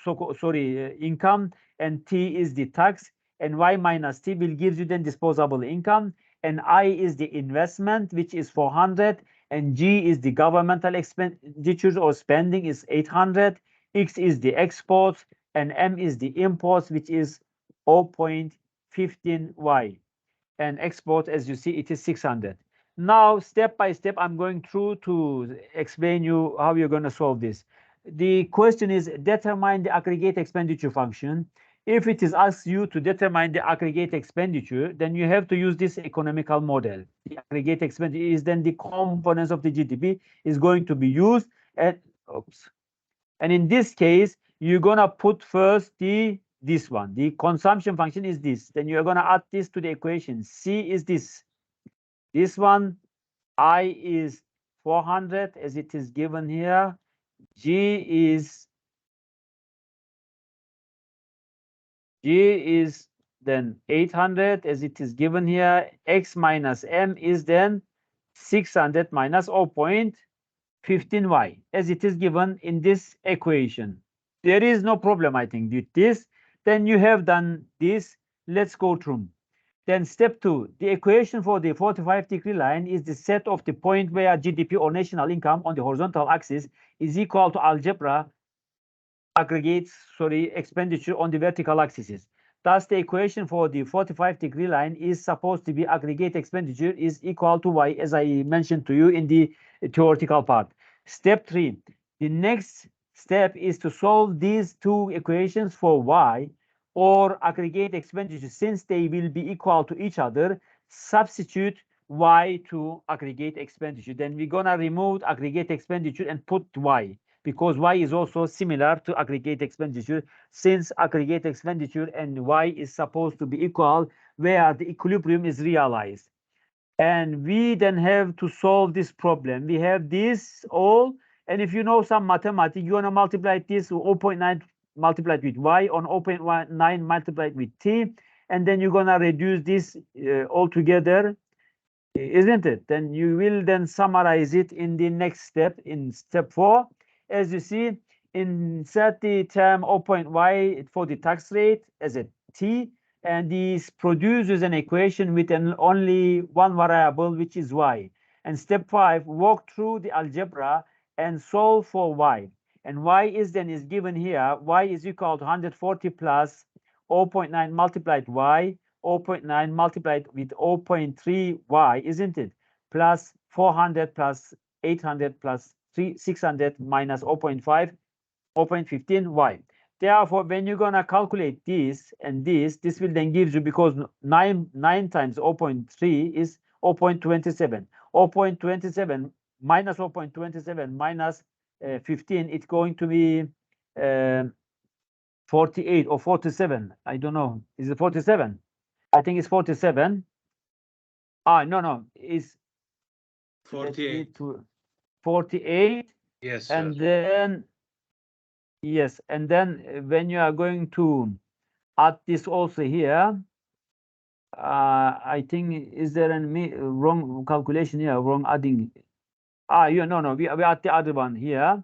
income, and T is the tax, and Y minus T will give you then disposable income, and I is the investment, which is 400, and G is the governmental expenditures or spending is 800, X is the exports, and M is the imports, which is 0.15 Y, and export, as you see, it is 600. Now, step by step, I'm going through to explain you how you're going to solve this. The question is determine the aggregate expenditure function. If it is asked you to determine the aggregate expenditure, then you have to use this economical model. The aggregate expenditure is then the components of the GDP is going to be used, and in this case, you're gonna put first this one. The consumption function is this. Then you're gonna add this to the equation. C is this. This one, I is 400 as it is given here. G is then 800 as it is given here. X minus M is then 600 minus 0.15Y as it is given in this equation. There is no problem, I think, with this. Then you have done this. Let's go through. Then step 2, the equation for the 45-degree line is the set of the point where GDP or national income on the horizontal axis is equal to algebra expenditure on the vertical axis. Thus, the equation for the 45-degree line is supposed to be aggregate expenditure is equal to Y, as I mentioned to you in the theoretical part. Step 3, the next step is to solve these two equations for Y, or aggregate expenditure. Since they will be equal to each other, substitute Y to aggregate expenditure. Then we're gonna remove aggregate expenditure and put Y, because Y is also similar to aggregate expenditure, since aggregate expenditure and Y is supposed to be equal where the equilibrium is realized. And we then have to solve this problem. We have this all, and if you know some mathematics, you want to multiply this 0.9 multiplied with Y on 0.9 multiplied with T, and then you're going to reduce this all together, isn't it? Then you will then summarize it in the next step, in step 4. As you see, insert the term 0.y for the tax rate as a t, and this produces an equation with only one variable, which is y. And step 5, walk through the algebra and solve for y. And y is given here. Y is equal to 140 plus 0.9 multiplied y, 0.9 multiplied with 0.3 y, isn't it? Plus 400 plus 800 plus 600 minus 0.5, 0.15 y. Therefore, when you're gonna calculate this and this will then gives you, because 9 times 0.3 is 0.27. 0.27 minus 0.27 minus 15, it's going to be 48 or 47. I don't know. Is it 47? I think it's 47. No, it's 48. 48. Yes, And sir. then, yes, and then when you are going to add this also here, I think, is there any wrong calculation here, wrong adding? No, we add the other one here.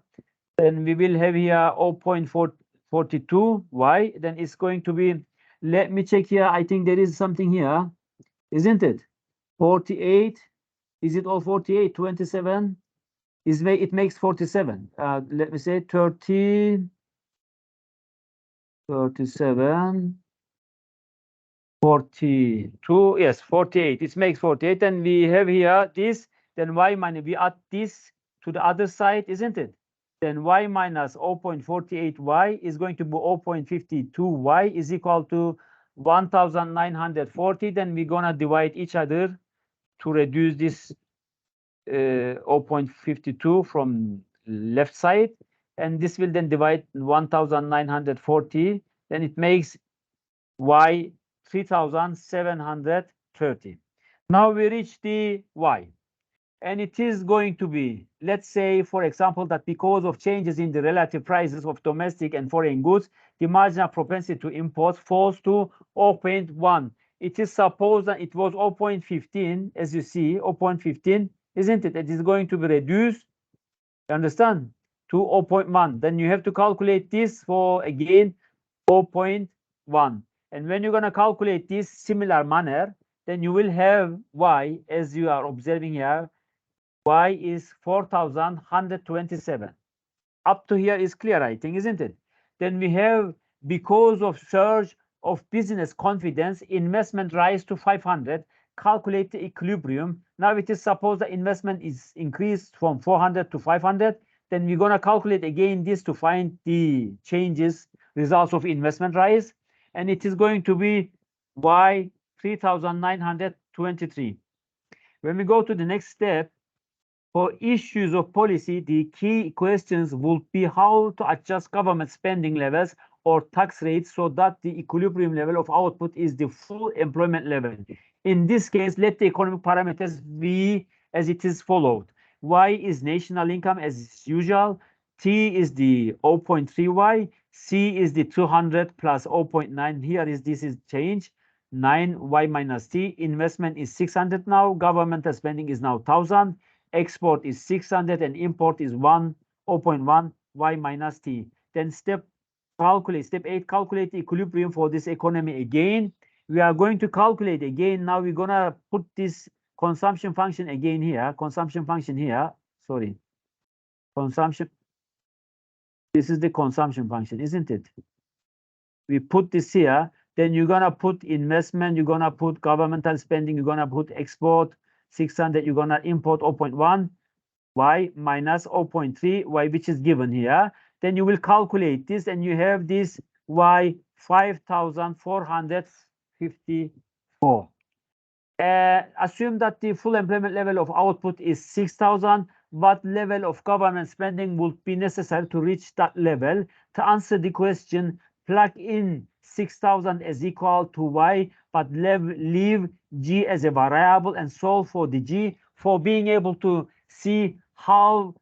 Then we will have here 0.42 y. Then it's going to be, let me check here. I think there is something here, isn't it? 48. Is it all 48? 27? It makes 47. Let me say 30, 37, 42. Yes, 48. It makes 48. And we have here this. Then y minus, we add this to the other side, isn't it? Then y minus 0.48y is going to be 0.52y is equal to 1940. Then we're gonna divide each other to reduce this 0.52 from left side, and this will then divide 1940. Then it makes y 3730. Now we reach the y, and it is going to be, let's say, for example, that because of changes in the relative prices of domestic and foreign goods, the marginal propensity to import falls to 0.1. It is supposed that it was 0.15, as you see, 0.15, isn't it? It is going to be reduced, you understand, to 0.1. Then you have to calculate this for, again, 0.1. And when you're going to calculate this similar manner, then you will have y, as you are observing here, y is 4,127. Up to here is clear, I think, isn't it? Then we have, because of surge of business confidence, investment rise to 500. Calculate the equilibrium. Now it is supposed that investment is increased from 400 to 500. Then we're going to calculate again this to find the changes, results of investment rise. And it is going to be y 3,923. When we go to the next step, for issues of policy, the key questions will be how to adjust government spending levels or tax rates so that the equilibrium level of output is the full employment level. In this case, let the economic parameters be as it is followed. Y is national income as usual. T is the 0.3y. C is the 200 plus 0.9. Here is this is change. 9y minus t. Investment is 600 now. Governmental spending is now 1,000. Export is 600 and import is 0.1 y minus t. Then step 8, calculate the equilibrium for this economy again. We are going to calculate again. Now we're gonna put this consumption function again here. Consumption function here. Sorry. Consumption. This is the consumption function, isn't it? We put this here. Then you're gonna put investment. You're gonna put governmental spending. You're gonna put export. 600, you're gonna import 0.1 y minus 0.3 y, which is given here. Then you will calculate this, and you have this y 5,454. Assume that the full employment level of output is 6,000. What level of government spending would be necessary to reach that level? To answer the question, plug in 6,000 as equal to y, but leave g as a variable and solve for the g, for being able to see how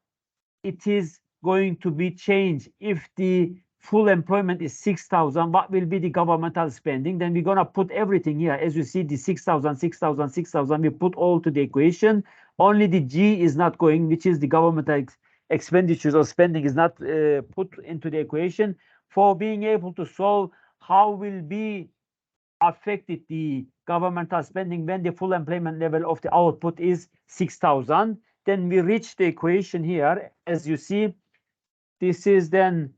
it is going to be changed. If the full employment is 6,000, what will be the governmental spending? Then we're gonna put everything here. As you see, the 6,000, 6,000, we put all to the equation. Only the g is not going, which is the governmental expenditures or spending is not put into the equation, for being able to solve how will be affected the governmental spending when the full employment level of the output is 6,000, then we reach the equation here. As you see, this is then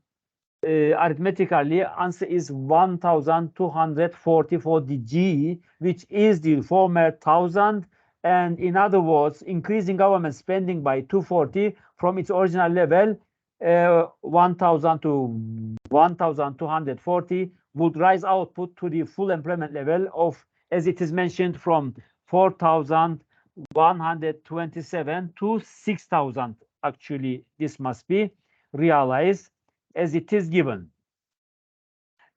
arithmetically answer is 1,240 for the G, which is the former 1,000. And in other words, increasing government spending by 240 from its original level, 1,000 to 1,240 would rise output to the full employment level of, as it is mentioned, from 4,127 to 6,000. Actually, this must be realized as it is given.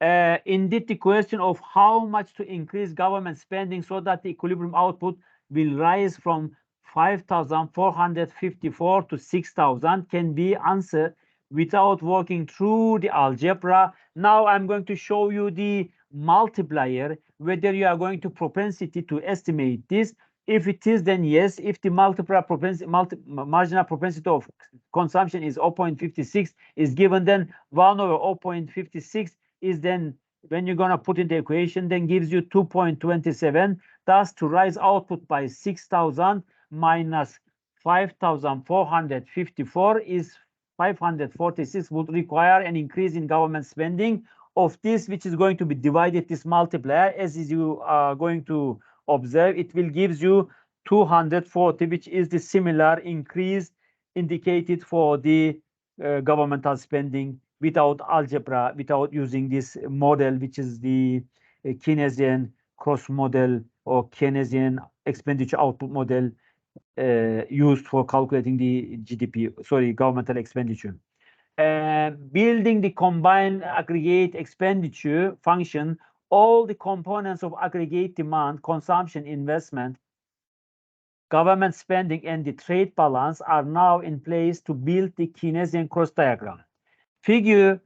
Indeed, the question of how much to increase government spending so that the equilibrium output will rise from 5,454 to 6,000 can be answered without working through the algebra. Now I'm going to show you the multiplier, whether you are going to propensity to estimate this. If it is, then yes. If the marginal propensity of consumption is 0.56 is given, then 1 over 0.56 is then, when you're going to put in the equation, then gives you 2.27. Thus, to rise output by 6,000 minus 5,454 is 546, would require an increase in government spending of this, which is going to be divided, this multiplier, as you are going to observe, it will gives you 240, which is the similar increase indicated for the governmental spending without algebra, without using this model, which is the Keynesian cross model or Keynesian expenditure output model used for calculating the governmental expenditure. Building the combined aggregate expenditure function, all the components of aggregate demand, consumption, investment, government spending, and the trade balance are now in place to build the Keynesian cross diagram. Figure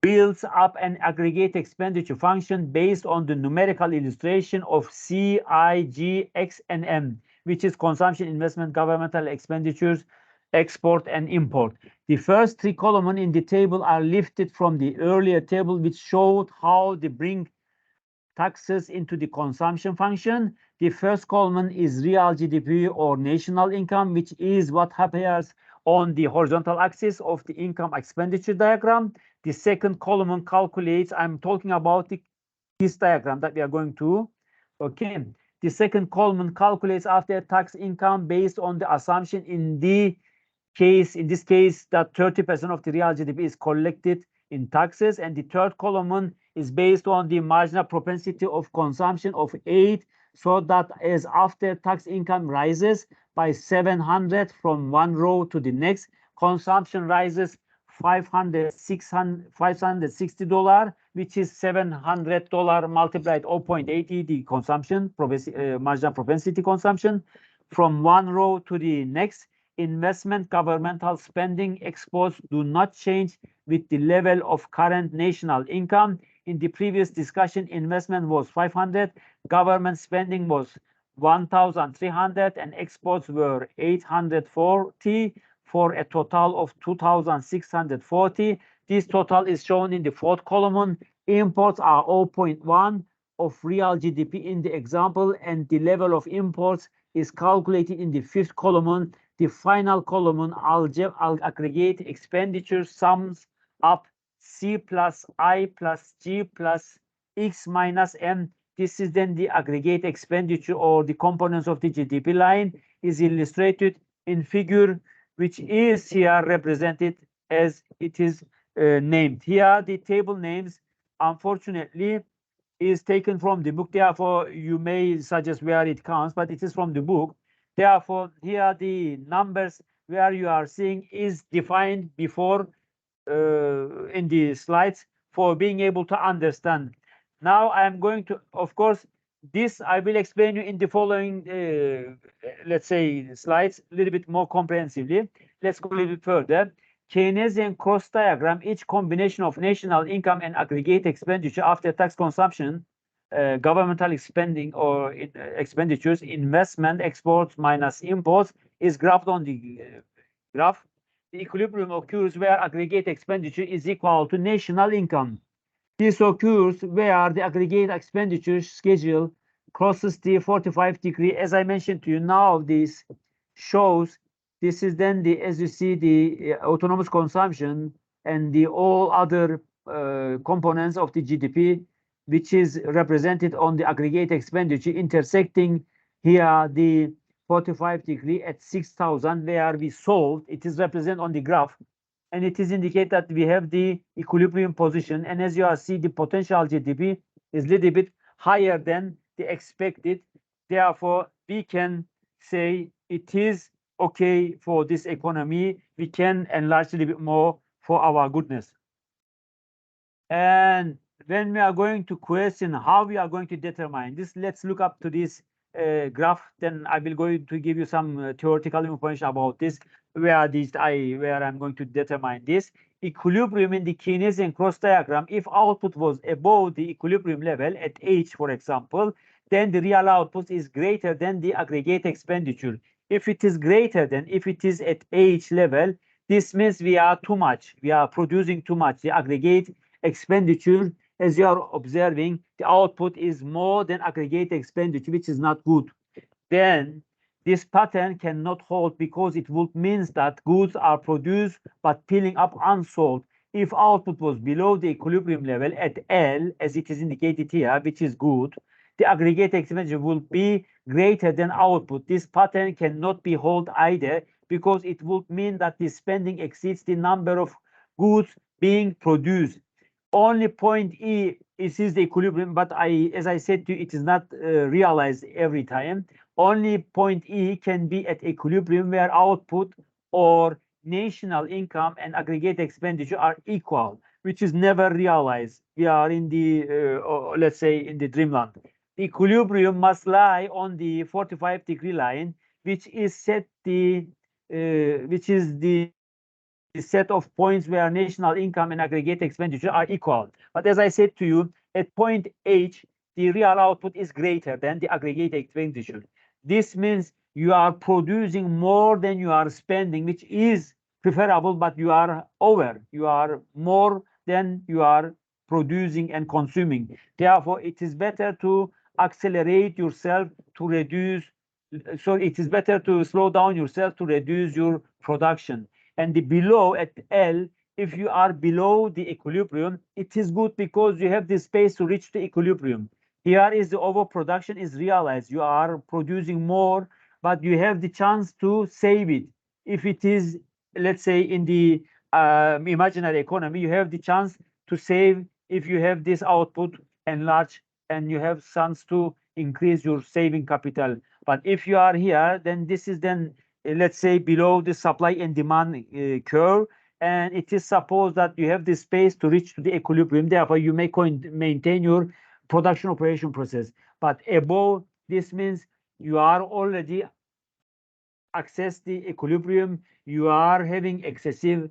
builds up an aggregate expenditure function based on the numerical illustration of C, I, G, X, and M, which is consumption, investment, governmental expenditures, export, and import. The first three columns in the table are lifted from the earlier table, which showed how they bring taxes into the consumption function. The first column is real GDP or national income, which is what appears on the horizontal axis of the income expenditure diagram. The second column calculates, I'm talking about this diagram that we are going to, okay. The second column calculates after tax income based on the assumption in this case, that 30% of the real GDP is collected in taxes. And the third column is based on the marginal propensity of consumption of 8, so that as after tax income rises by 700 from one row to the next, consumption rises $560, which is $700 multiplied 0.80, the consumption, marginal propensity consumption, from one row to the next. Investment, governmental spending, exports do not change with the level of current national income. In the previous discussion, investment was 500, government spending was 1,300, and exports were 840 for a total of 2,640. This total is shown in the fourth column. Imports are 0.1 of real GDP in the example, and the level of imports is calculated in the fifth column. The final column, aggregate expenditure, sums up C plus I plus G plus X minus M. This is then the aggregate expenditure, or the components of the GDP line, is illustrated in figure, which is here represented as it is named. Here, the table names, unfortunately, is taken from the book. Therefore, you may suggest where it comes, but it is from the book. Therefore, here the numbers where you are seeing is defined before in the slides for being able to understand. Now I am going to, of course, this I will explain you in the following, let's say, slides a little bit more comprehensively. Let's go a little bit further. Keynesian cross diagram, each combination of national income and aggregate expenditure after tax consumption, governmental spending or expenditures, investment, exports minus imports, is graphed on the graph. the equilibrium occurs where aggregate expenditure is equal to national income. This occurs where the aggregate expenditure schedule crosses the 45-degree. As I mentioned to you, now this shows, this is then the, as you see, the autonomous consumption and the all other components of the GDP, which is represented on the aggregate expenditure intersecting here the 45-degree at 6,000, where we solved. It is represented on the graph, and it is indicate that we have the equilibrium position. And as you see, the potential GDP is a little bit higher than the expected. Therefore, we can say it is okay for this economy. We can enlarge a little bit more for our goodness. And when we are going to question how we are going to determine this, let's look up to this graph. Then I will going to give you some theoretical information about this, where I'm going to determine this equilibrium in the Keynesian cross diagram. If output was above the equilibrium level at H, for example, then the real output is greater than the aggregate expenditure. If it is greater than, if it is at H level, this means we are too much. We are producing too much. The aggregate expenditure, as you are observing, the output is more than aggregate expenditure, which is not good. Then this pattern cannot hold, because it would mean that goods are produced but piling up unsold. If output was below the equilibrium level at L, as it is indicated here, which is good, the aggregate expenditure will be greater than output. This pattern cannot be held either, because it would mean that the spending exceeds the number of goods being produced. Only point E is the equilibrium, but as I said to you, it is not realized every time. Only point E can be at equilibrium where output or national income and aggregate expenditure are equal, which is never realized. We are in the, let's say, in the dreamland. The equilibrium must lie on the 45-degree line, which is set the, which is the set of points where national income and aggregate expenditure are equal. But as I said to you, at point H, the real output is greater than the aggregate expenditure. This means you are producing more than you are spending, which is preferable, but you are over. You are more than you are producing and consuming. Therefore, it is better to accelerate yourself to reduce. So it is better to slow down yourself to reduce your production. And the below at L, if you are below the equilibrium, it is good because you have the space to reach the equilibrium. Here is the overproduction is realized. You are producing more, but you have the chance to save it. If it is, let's say, in the imaginary economy, you have the chance to save if you have this output enlarged, and you have chance to increase your saving capital. But if you are here, then this is then, let's say, below the supply and demand curve, and it is supposed that you have the space to reach to the equilibrium. Therefore, you may maintain your production operation process. But above, this means you are already access the equilibrium. You are having excessive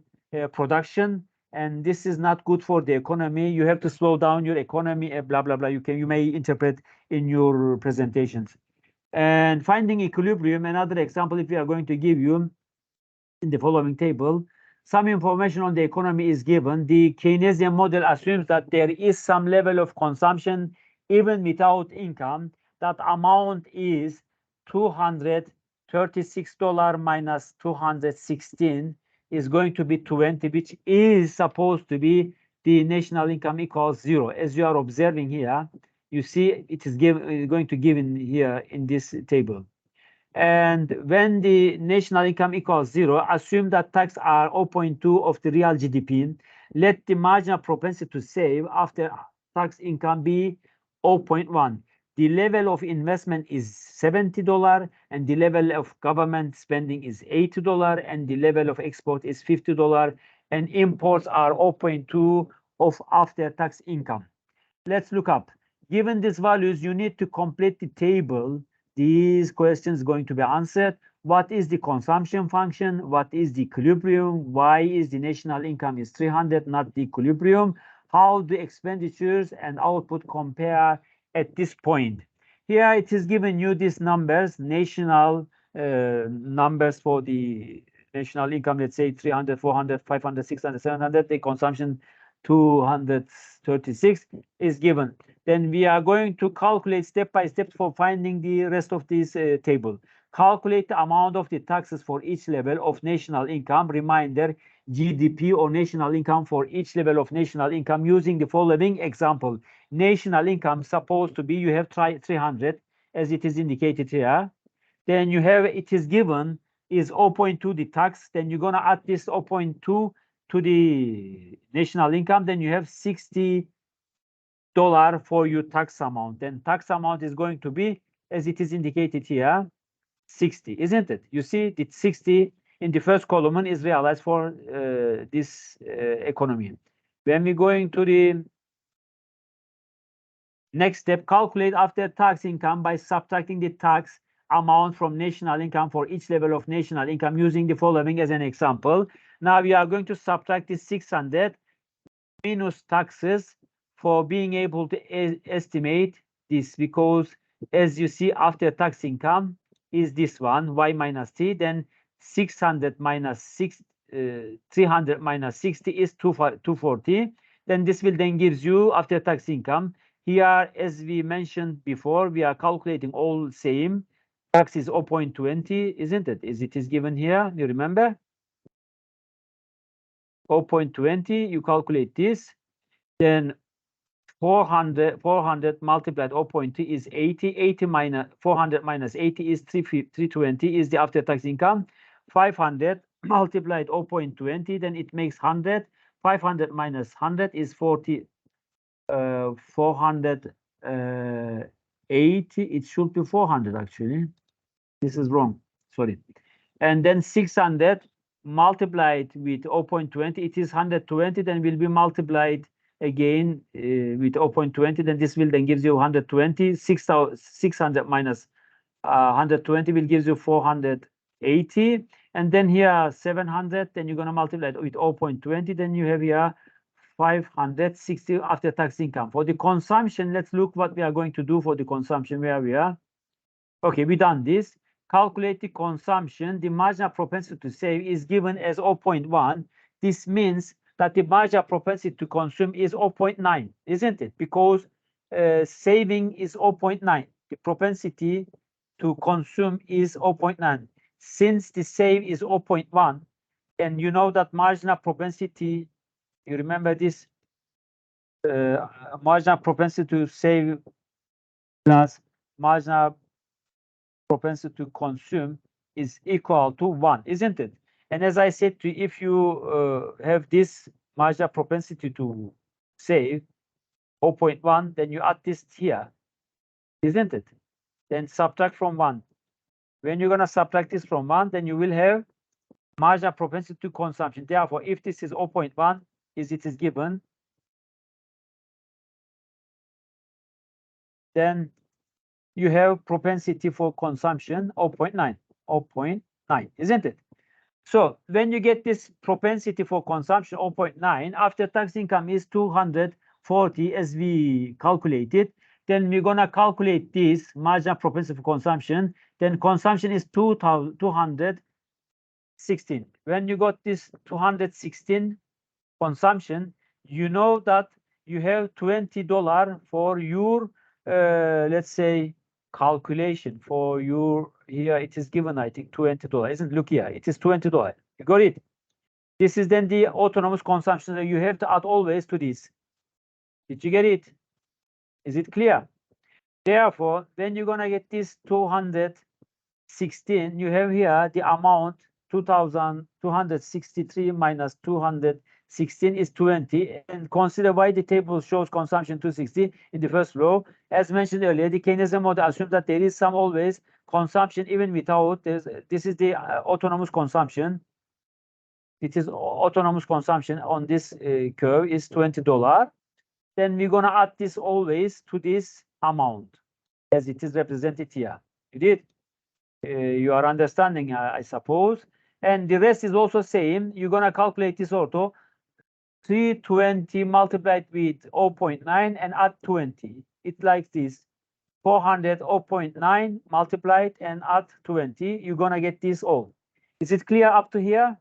production, and this is not good for the economy. You have to slow down your economy, blah blah blah. You may interpret in your presentations. And finding equilibrium, another example, if we are going to give you in the following table, some information on the economy is given. The Keynesian model assumes that there is some level of consumption even without income. That amount is $236 minus 216 is going to be 20, which is supposed to be the national income equals 0. As you are observing here, you see it is going to give in here in this table. And when the national income equals 0, assume that tax are 0.2 of the real GDP. Let the marginal propensity to save after tax income be 0.1. The level of investment is $70, and the level of government spending is $80, and the level of export is $50, and imports are 0.2 of after tax income. Let's look up. Given these values, you need to complete the table. These questions going to be answered. What is the consumption function? What is the equilibrium? Why is the national income is 300, not the equilibrium? How do expenditures and output compare at this point? Here it is given you these numbers, national numbers for the national income, let's say 300, 400, 500, 600, 700, the consumption 236 is given. Then we are going to calculate step by step for finding the rest of this table. Calculate the amount of the taxes for each level of national income. Reminder, GDP or national income for each level of national income using the following example. National income supposed to be, you have 300 as it is indicated here. Then you have, it is given is 0.2 the tax. Then you're going to add this 0.2 to the national income. Then you have $60 for your tax amount. Then tax amount is going to be, as it is indicated here, 60, isn't it? You see, the 60 in the first column is realized for this economy. When we're going to the next step, calculate after tax income by subtracting the tax amount from national income for each level of national income using the following as an example. Now we are going to subtract the 600 minus taxes for being able to estimate this, because as you see, after tax income is this one, y minus t, then 600 minus 300 minus 60 is 240. Then this will then gives you after tax income. Here, as we mentioned before, we are calculating all same. Tax is 0.20, isn't it? As it is given here, you remember? 0.20, you calculate this. Then 400 multiplied 0.2 is 80. 80 minus 400 minus 80 is 320 is the after tax income. 500 multiplied 0.20, then it makes 100. 500 minus 100 is 40. 480. It should be 400 actually. This is wrong. Sorry. And then 600 multiplied with 0.20, it is 120. Then will be multiplied again with 0.20. Then this will then gives you 120. 600 minus 120 will gives you 480. And then here 700. Then you're gonna multiply it with 0.20. Then you have here 560 after tax income. For the consumption, let's look what we are going to do for the consumption where we are. Okay, we done this. Calculate the consumption. The marginal propensity to save is given as 0.1. This means that the marginal propensity to consume is 0.9, isn't it? Because saving is 0.9. The propensity to consume is 0.9. Since the save is 0.1, and you know that marginal propensity, you remember this marginal propensity to save plus marginal propensity to consume is equal to 1, isn't it? And as I said to you, if you have this marginal propensity to save 0.1, then you add this here, isn't it? Then subtract from 1. When you're going to subtract this from 1, then you will have marginal propensity to consumption. Therefore, if this is 0.1, as it is given, then you have propensity for consumption 0.9, isn't it? So when you get this propensity for consumption 0.9, after tax income is 240 as we calculated, then we're gonna calculate this marginal propensity for consumption. Then consumption is 216. When you got this 216 consumption, you know that you have $20 for your let's say calculation for your, here it is given, I think $20, isn't it? Look here, it is $20. You got it? This is then the autonomous consumption that you have to add always to this. Did you get it? Is it clear? Therefore, when you're gonna get this 216, you have here the amount 2,263 minus 216 is 20, and consider why the table shows consumption 260 in the first row. As mentioned earlier, the Keynesian model assumes that there is some always consumption even without this. This is the autonomous consumption. It is autonomous consumption on this curve is $20. Then we're gonna add this always to this amount as it is represented here. You did? You are understanding, I suppose. And the rest is also same. You're gonna calculate this also. 320 multiplied with 0.9 and add 20. It's like this. 400 0.9 multiplied and add 20. You're gonna get this all. Is it clear up to here?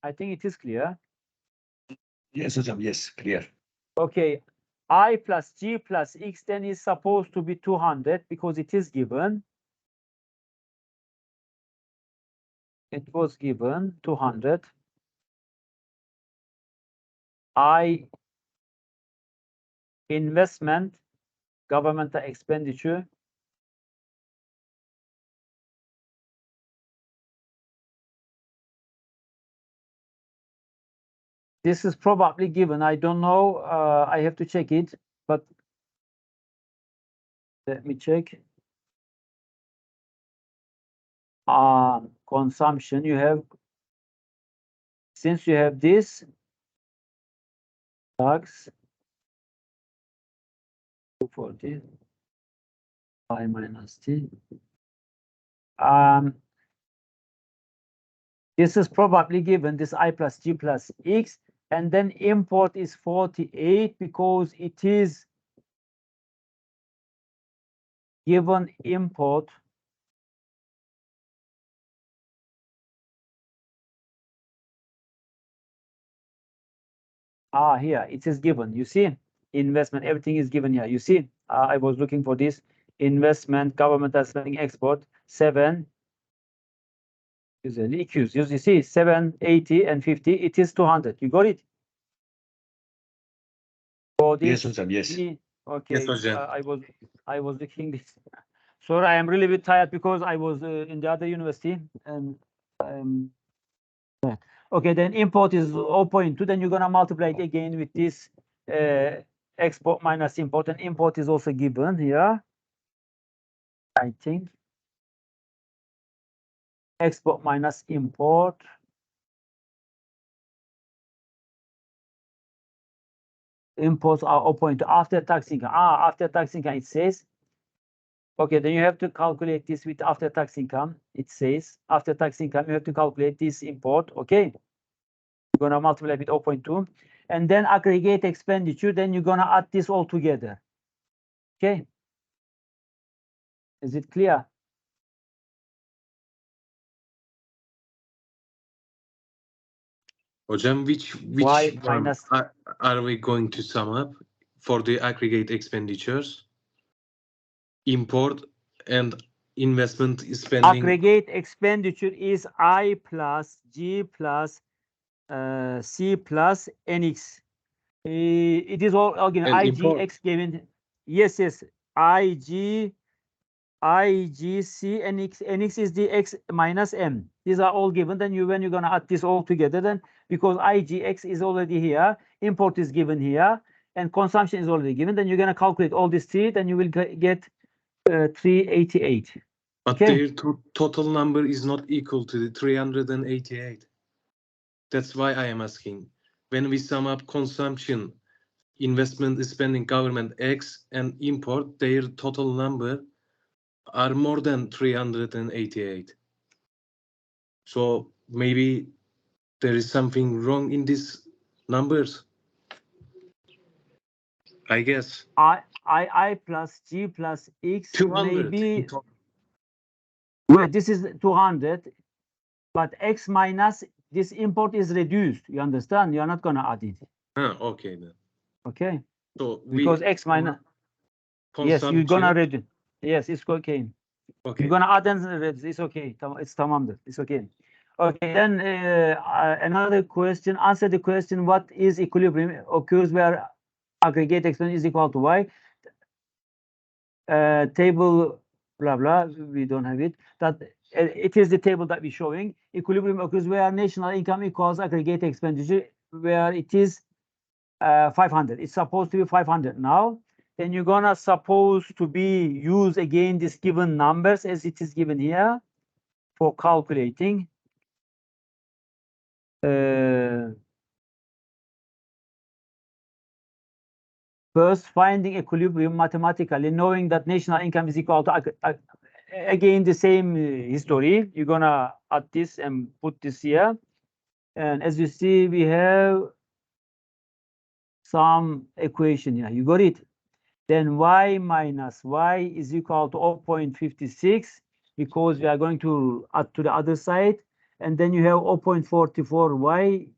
I think it is clear. Yes, hocam. Yes, clear. Okay, I plus G plus X then is supposed to be 200 because it is given. It was given 200. I investment, governmental expenditure. This is probably given. I don't know. I have to check it, but let me check. Consumption. You have, since you have this tax 240 I minus T. This is probably given, this I plus G plus X, and then import is 48 because it is given import. Here it is given. You see, investment, everything is given here. You see, I was looking for this investment, governmental spending, export 7. Usually EQs. You see 7, 80, and 50. It is 200. You got it? For this, Yes, hocam. Yes. okay. Yes, hocam. I was looking this. Sorry, I am really a bit tired because I was in the other university and okay, then import is 0.2, then you're gonna multiply it again with this export minus import, and import is also given here, I think. Export minus import. Imports are 0.2 after tax income. After tax income, it says. Okay, then you have to calculate this with after tax income. It says after tax income, you have to calculate this import. Okay, you're gonna multiply with 0.2, and then aggregate expenditure. Then you're gonna add this all together. Okay, is it clear? Hocam, which Y minus are we going to sum up for the aggregate expenditures? Import and investment spending. aggregate expenditure is I plus G plus C plus NX. It is all again And import. IGX given. Yes, IG C NX is the X minus M. These are all given. Then when you're gonna add this all together, then because IGX is already here, import is given here, and consumption is already given, then you're gonna calculate all these three, then you will get 388. But Okay. their total number is not equal to the 388. That's why I am asking. When we sum up consumption, investment spending, government X, and import, their total number are more than 388. So maybe there is something wrong in these numbers. I guess. I plus G plus X 200. maybe. Well, this is 200, but X minus this import is reduced. You understand? You are not gonna add it. Okay then. Okay. So Because X minus. Yes, you're gonna reduce. Yes, it's okay. Okay. You're gonna add and reduce. It's okay. It's tamamdır. It's okay. Okay. Then another question. Answer the question. What is equilibrium? Occurs where aggregate expense is equal to Y. Table blah blah. We don't have it. That it is the table that we're showing. Equilibrium occurs where national income equals aggregate expenditure, where it is 500. It's supposed to be 500 now. Then you're gonna supposed to be use again this given numbers as it is given here for calculating. First, finding equilibrium mathematically, knowing that national income is equal to again the same history. You're gonna add this and put this here, and as you see, we have some equation here. You got it. Then y minus y is equal to 0.56 because we are going to add to the other side, and then you have 0.44y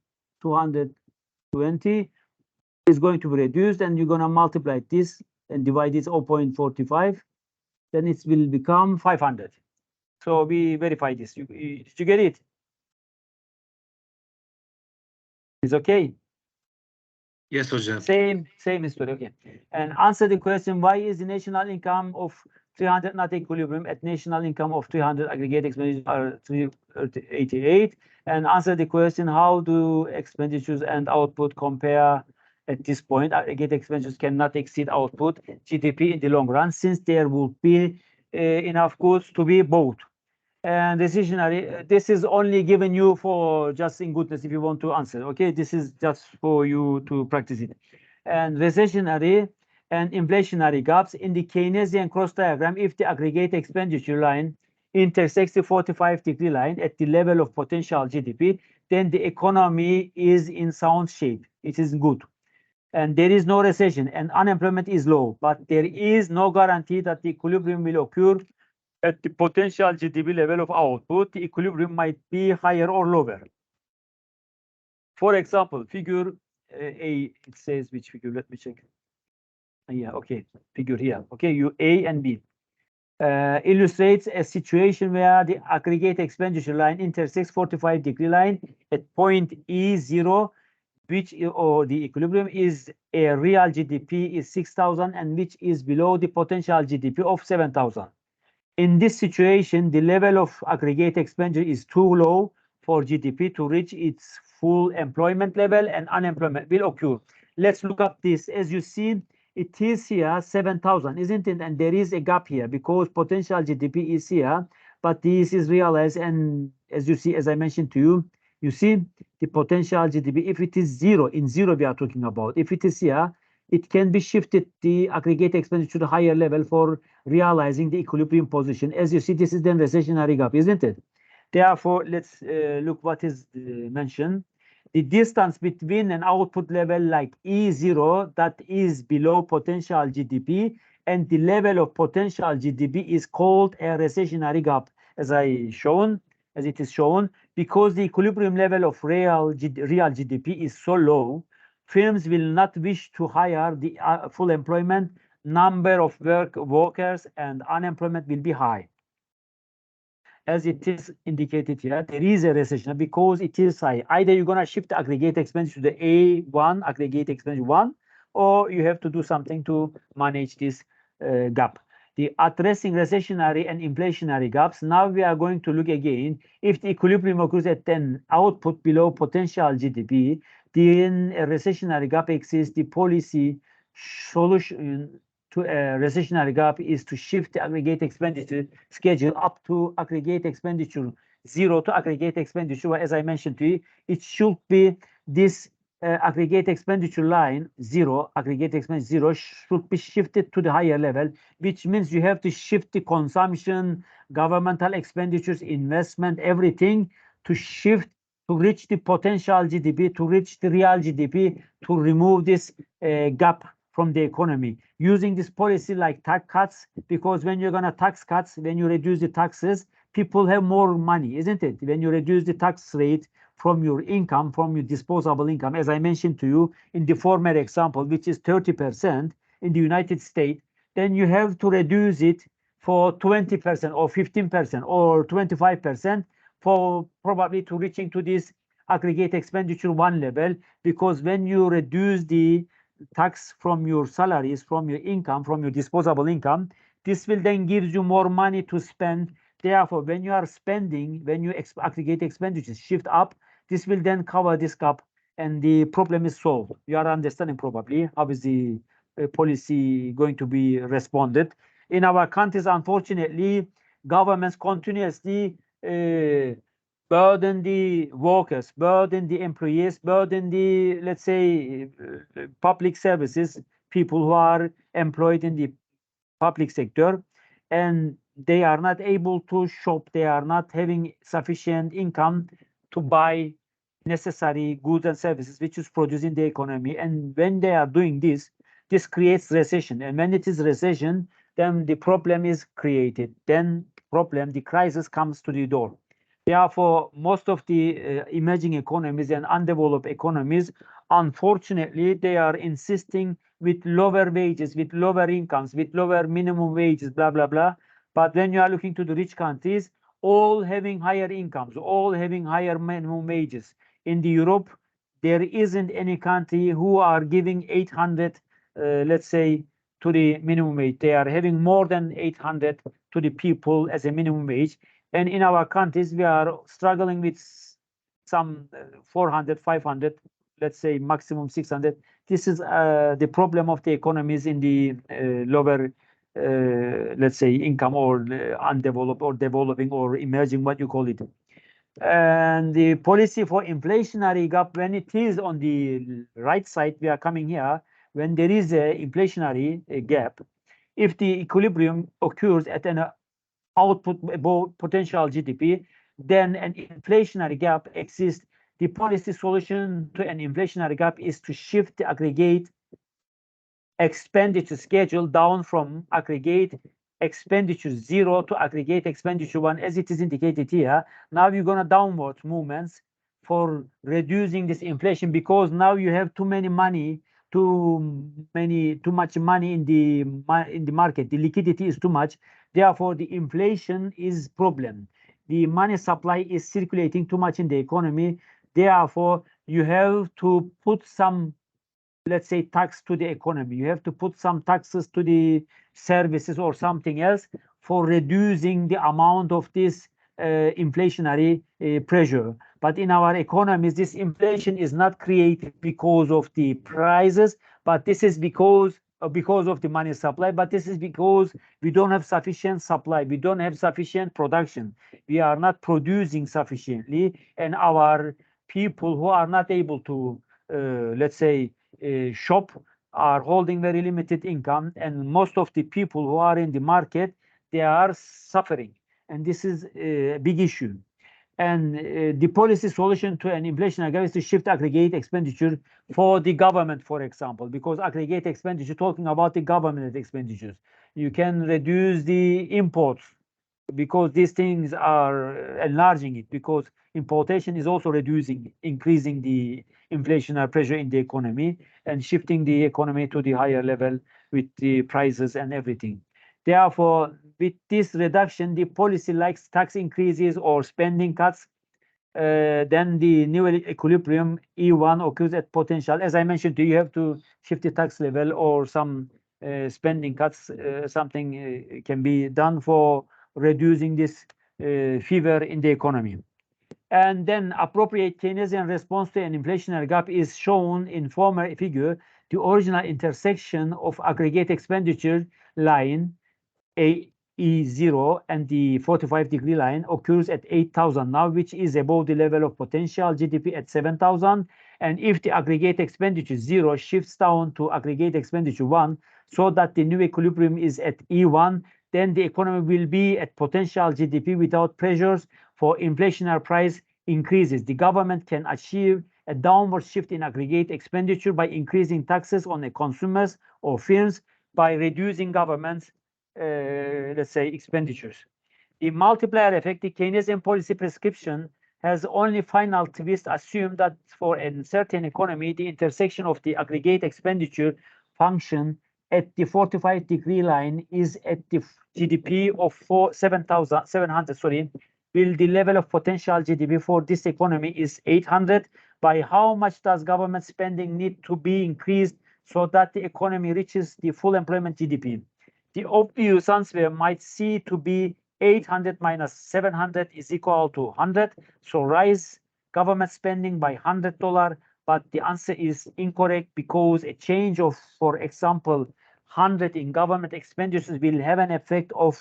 220 is going to be reduced, and you're going to multiply this and divide this 0.45, then it will become 500. So we verify this. Did you get it? It's okay. Yes, hocam. Same story. Okay. And answer the question: why is the national income of 300 not equilibrium at national income of 300 aggregate expenditures are 388? And answer the question: how do expenditures and output compare at this point? Aggregate expenditures cannot exceed output GDP in the long run, since there will be enough goods to be bought. And decisionary, this is only given you for just in goodness if you want to answer. Okay, this is just for you to practice it. And recessionary and inflationary gaps in the Keynesian cross diagram, if the aggregate expenditure line intersects the 45-degree line at the level of potential GDP, then the economy is in sound shape. It is good. And there is no recession and unemployment is low, but there is no guarantee that the equilibrium will occur at the potential GDP level of output. The equilibrium might be higher or lower. For example, figure A, it says which figure? Let me check. Yeah, okay, figure here. Okay, you A and B. Illustrates a situation where the aggregate expenditure line intersects 45-degree line at point E0, which or the equilibrium is a real GDP is 6,000 and which is below the potential GDP of 7,000. In this situation, the level of aggregate expenditure is too low for GDP to reach its full employment level, and unemployment will occur. Let's look at this. As you see, it is here 7,000, isn't it? And there is a gap here because potential GDP is here, but this is realized. And as you see, as I mentioned to you, you see the potential GDP, if it is zero, in zero we are talking about, if it is here, it can be shifted the aggregate expenditure to the higher level for realizing the equilibrium position. As you see, this is then recessionary gap, isn't it? Therefore, let's look what is mentioned. The distance between an output level like E0 that is below potential GDP and the level of potential GDP is called a recessionary gap, as it is shown, because the equilibrium level of real GDP is so low. Firms will not wish to hire the full employment number of workers, and unemployment will be high. As it is indicated here, there is a recession because it is high. Either you're going to shift the aggregate expenditure to the A1, aggregate expenditure 1, or you have to do something to manage this gap. The addressing recessionary and inflationary gaps. Now we are going to look again. If the equilibrium occurs at 10 output below potential GDP, then a recessionary gap exists. The policy solution to a recessionary gap is to shift the aggregate expenditure schedule up to aggregate expenditure 0 to aggregate expenditure. As I mentioned to you, it should be this aggregate expenditure line 0, aggregate expenditure 0 should be shifted to the higher level, which means you have to shift the consumption, governmental expenditures, investment, everything to shift to reach the potential GDP, to reach the real GDP, to remove this gap from the economy, using this policy like tax cuts, because when you're going to tax cuts, when you reduce the taxes, people have more money, isn't it? When you reduce the tax rate from your income, from your disposable income, as I mentioned to you in the former example, which is 30% in the United States, then you have to reduce it for 20% or 15% or 25% for probably to reaching to this aggregate expenditure 1 level, because when you reduce the tax from your salaries, from your income, from your disposable income, this will then give you more money to spend. Therefore, when you are spending, when you aggregate expenditures shift up, this will then cover this gap and the problem is solved. You are understanding probably how is the policy going to be responded. In our countries, unfortunately, governments continuously burden the workers, burden the employees, burden the, let's say, public services, people who are employed in the public sector, and they are not able to shop, they are not having sufficient income to buy necessary goods and services which is produced in the economy. And when they are doing this, this creates recession. And when it is recession, then the problem is created. Then problem, the crisis comes to the door. Therefore, most of the emerging economies and undeveloped economies, unfortunately, they are insisting with lower wages, with lower incomes, with lower minimum wages, blah, blah, blah. But when you are looking to the rich countries, all having higher incomes, all having higher minimum wages. In the Europe, there isn't any country who are giving 800, let's say, to the minimum wage. They are having more than 800 to the people as a minimum wage. And in our countries, we are struggling with some 400, 500, let's say maximum 600. This is the problem of the economies in the lower, let's say, income or undeveloped or developing or emerging, what you call it. And the policy for inflationary gap, when it is on the right side, we are coming here, when there is a inflationary gap, if the equilibrium occurs at an output above potential GDP, then an inflationary gap exists. The policy solution to an inflationary gap is to shift the aggregate expenditure schedule down from aggregate expenditure 0 to aggregate expenditure 1, as it is indicated here. Now you're going to downward movements for reducing this inflation, because now you have too much money in the market. The liquidity is too much. Therefore, the inflation is problem. The money supply is circulating too much in the economy. Therefore, you have to put some, let's say, tax to the economy. You have to put some taxes to the services or something else for reducing the amount of this inflationary pressure. But in our economies, this inflation is not created because of the prices, but this is because of the money supply. But this is because we don't have sufficient supply. We don't have sufficient production. We are not producing sufficiently, and our people who are not able to, let's say, shop are holding very limited income, and most of the people who are in the market, they are suffering, and this is a big issue. And the policy solution to an inflation gap is to shift aggregate expenditure for the government, for example, because aggregate expenditure, talking about the government expenditures, you can reduce the imports because these things are enlarging it, because importation is also increasing the inflationary pressure in the economy and shifting the economy to the higher level with the prices and everything. Therefore, with this reduction, the policy like tax increases or spending cuts, then the new equilibrium E1 occurs at potential. As I mentioned to you, you have to shift the tax level or some spending cuts, something can be done for reducing this fever in the economy. And then appropriate Keynesian response to an inflationary gap is shown in former figure. The original intersection of aggregate expenditure line AE0 and the 45-degree line occurs at 8,000 now, which is above the level of potential GDP at 7,000. And if the aggregate expenditure 0 shifts down to aggregate expenditure 1, so that the new equilibrium is at E1, then the economy will be at potential GDP without pressures for inflationary price increases. The government can achieve a downward shift in aggregate expenditure by increasing taxes on the consumers or firms, by reducing government's, let's say, expenditures. The multiplier effect, the Keynesian policy prescription, has only final twist assumed that for a certain economy, the intersection of the aggregate expenditure function at the 45-degree line is at the GDP of 7,700, sorry, will the level of potential GDP for this economy is 800. By how much does government spending need to be increased so that the economy reaches the full employment GDP? The obvious answer might see to be 800 minus 700 is equal to 100. So rise government spending by $100, but the answer is incorrect, because a change of, for example, 100 in government expenditures will have an effect of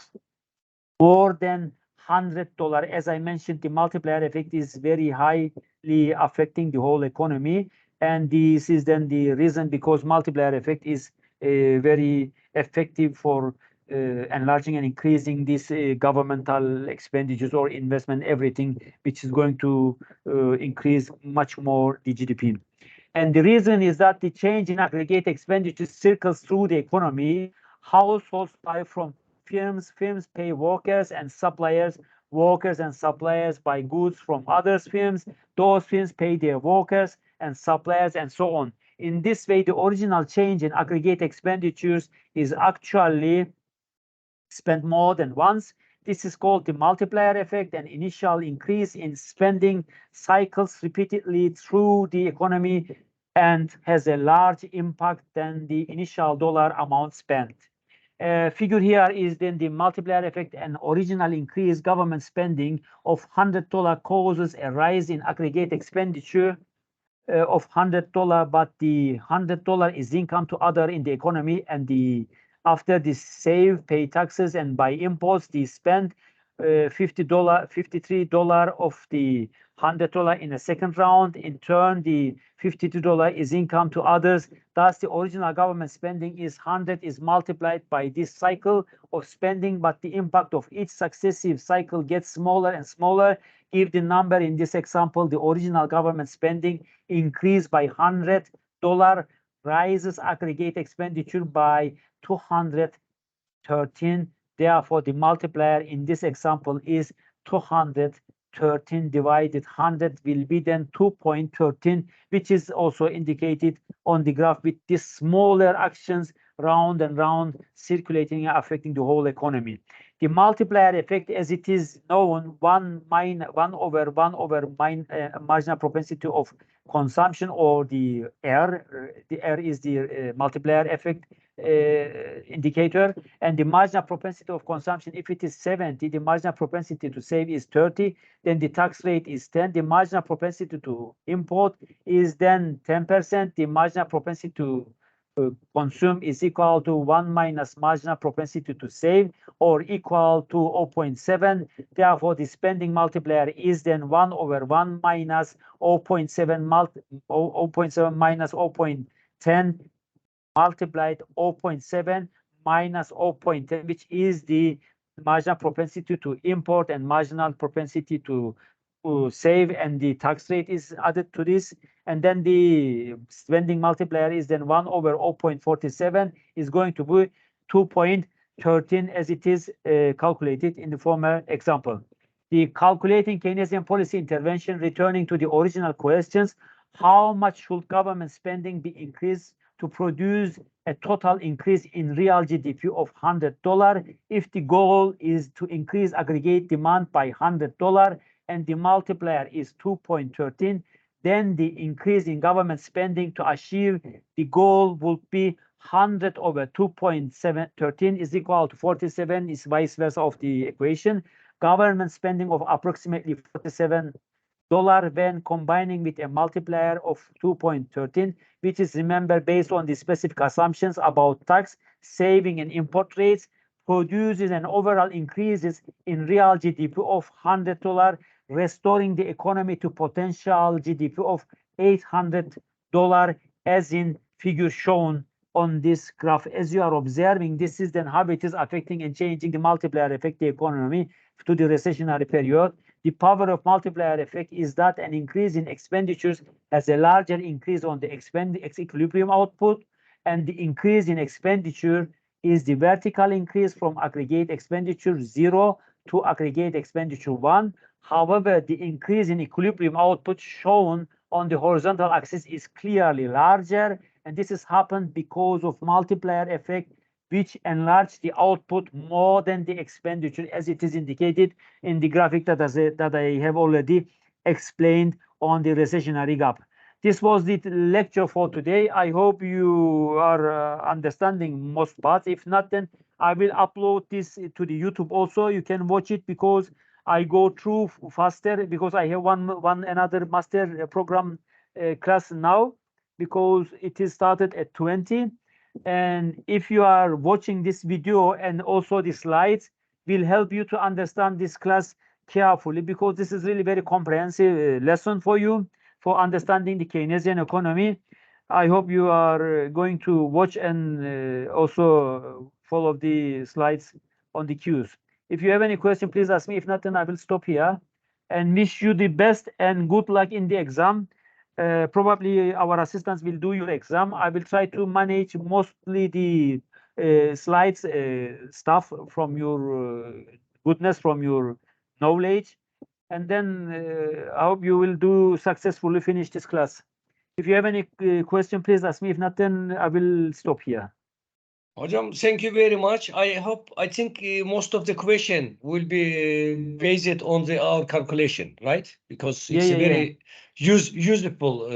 more than $100. As I mentioned, the multiplier effect is very highly affecting the whole economy. And this is then the reason, because multiplier effect is very effective for enlarging and increasing these governmental expenditures or investment, everything, which is going to increase much more the GDP. And the reason is that the change in aggregate expenditures circles through the economy. Households buy from firms. Firms pay workers and suppliers. Workers and suppliers buy goods from other firms. Those firms pay their workers and suppliers and so on. In this way, the original change in aggregate expenditures is actually spent more than once. This is called the multiplier effect. An initial increase in spending cycles repeatedly through the economy and has a large impact than the initial dollar amount spent. Figure here is then the multiplier effect. An original increase government spending of $100 causes a rise in aggregate expenditure of $100, but the $100 is income to other in the economy, and after the save, pay taxes, and buy imports, they spend $53 of the $100 in a second round. In turn, the $52 is income to others. Thus, the original government spending is 100 is multiplied by this cycle of spending, but the impact of each successive cycle gets smaller and smaller. Give the number in this example, the original government spending increased by $100, rises aggregate expenditure by 213. Therefore, the multiplier in this example is 213 divided 100 will be then 2.13, which is also indicated on the graph with these smaller actions round and round circulating and affecting the whole economy. The multiplier effect, as it is known, 1 over marginal propensity of consumption, or the R. The R is the multiplier effect indicator, and the marginal propensity of consumption, if it is 70, the marginal propensity to save is 30, then the tax rate is 10. The marginal propensity to import is then 10%. The marginal propensity to consume is equal to 1 minus marginal propensity to save, or equal to 0.7. Therefore, the spending multiplier is then 1 over 1 minus 0.7 minus 0.10 multiplied 0.7 minus 0.10, which is the marginal propensity to import and marginal propensity to save, and the tax rate is added to this, and then the spending multiplier is then 1 over 0.47 is going to be 2.13 as it is calculated in the former example. The calculating Keynesian policy intervention, returning to the original questions, how much should government spending be increased to produce a total increase in real GDP of $100 if the goal is to increase aggregate demand by $100 and the multiplier is 2.13, then the increase in government spending to achieve the goal would be 100 over 2.13 is equal to 47, is vice versa of the equation. Government spending of approximately $47 when combining with a multiplier of 2.13, which is, remember, based on the specific assumptions about tax, saving, and import rates, produces an overall increases in real GDP of $100, restoring the economy to potential GDP of $800, as in figure shown on this graph. As you are observing, this is then how it is affecting and changing the multiplier effect the economy to the recessionary period. The power of multiplier effect is that an increase in expenditures has a larger increase on the equilibrium output, and the increase in expenditure is the vertical increase from aggregate expenditure 0 to aggregate expenditure 1. However, the increase in equilibrium output shown on the horizontal axis is clearly larger, and this has happened because of multiplier effect, which enlarged the output more than the expenditure, as it is indicated in the graphic that I have already explained on the recessionary gap. This was the lecture for today. I hope you are understanding most parts. If not, then I will upload this to the YouTube also. You can watch it because I go through faster, because I have another master program class now, because it is started at 20. And if you are watching this video and also the slides, will help you to understand this class carefully, because this is really very comprehensive lesson for you for understanding the Keynesian economy. I hope you are going to watch and also follow the slides on the cues. If you have any question, please ask me. If not, then I will stop here and wish you the best and good luck in the exam. Probably our assistants will do your exam. I will try to manage mostly the slides, stuff from your goodness, from your knowledge, and then I hope you will do successfully finish this class. If you have any question, please ask me. If not, then I will stop here. Hocam, thank you very much. I think most of the question will be based on our calculation, right? Because it's a very useful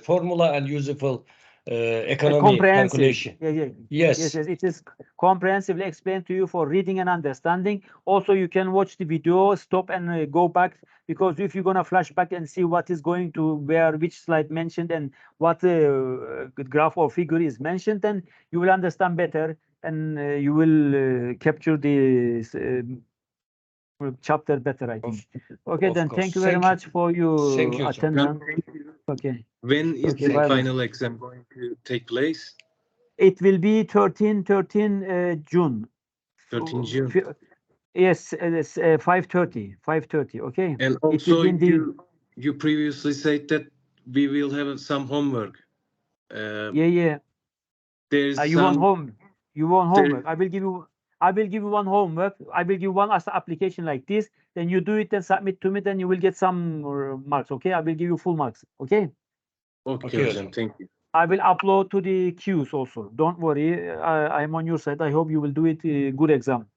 formula and useful economy Comprehensive. calculation. Yes, it is comprehensively explained to you for reading and understanding. Also, you can watch the video, stop and go back, because if you're gonna flash back and see what is going to where, which slide mentioned, and what graph or figure is mentioned, then you will understand better, and you will capture the chapter better, I think. Okay, then thank you very much for your attendance. Okay. When is the final exam going to take place? It will be 13 June. 13 June. Yes, it's 5:30. Okay. And also, you previously said that we will have some homework. There's you want homework? I will give you one homework. I will give one application like this. Then you do it and submit to me. Then you will get some marks. Okay. I will give you full marks. Okay. Okay, then thank you. I will upload to the queues also. Don't worry. I'm on your side. I hope you will do it good exam.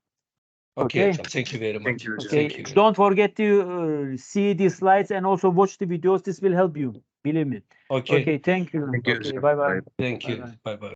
Okay. Thank you very much. Thank you. Okay. Thank you. Don't forget to see the slides and also watch the videos. This will help you. Believe me. Okay. Okay. Thank you. Thank you. Okay. Bye. Thank you. Bye bye.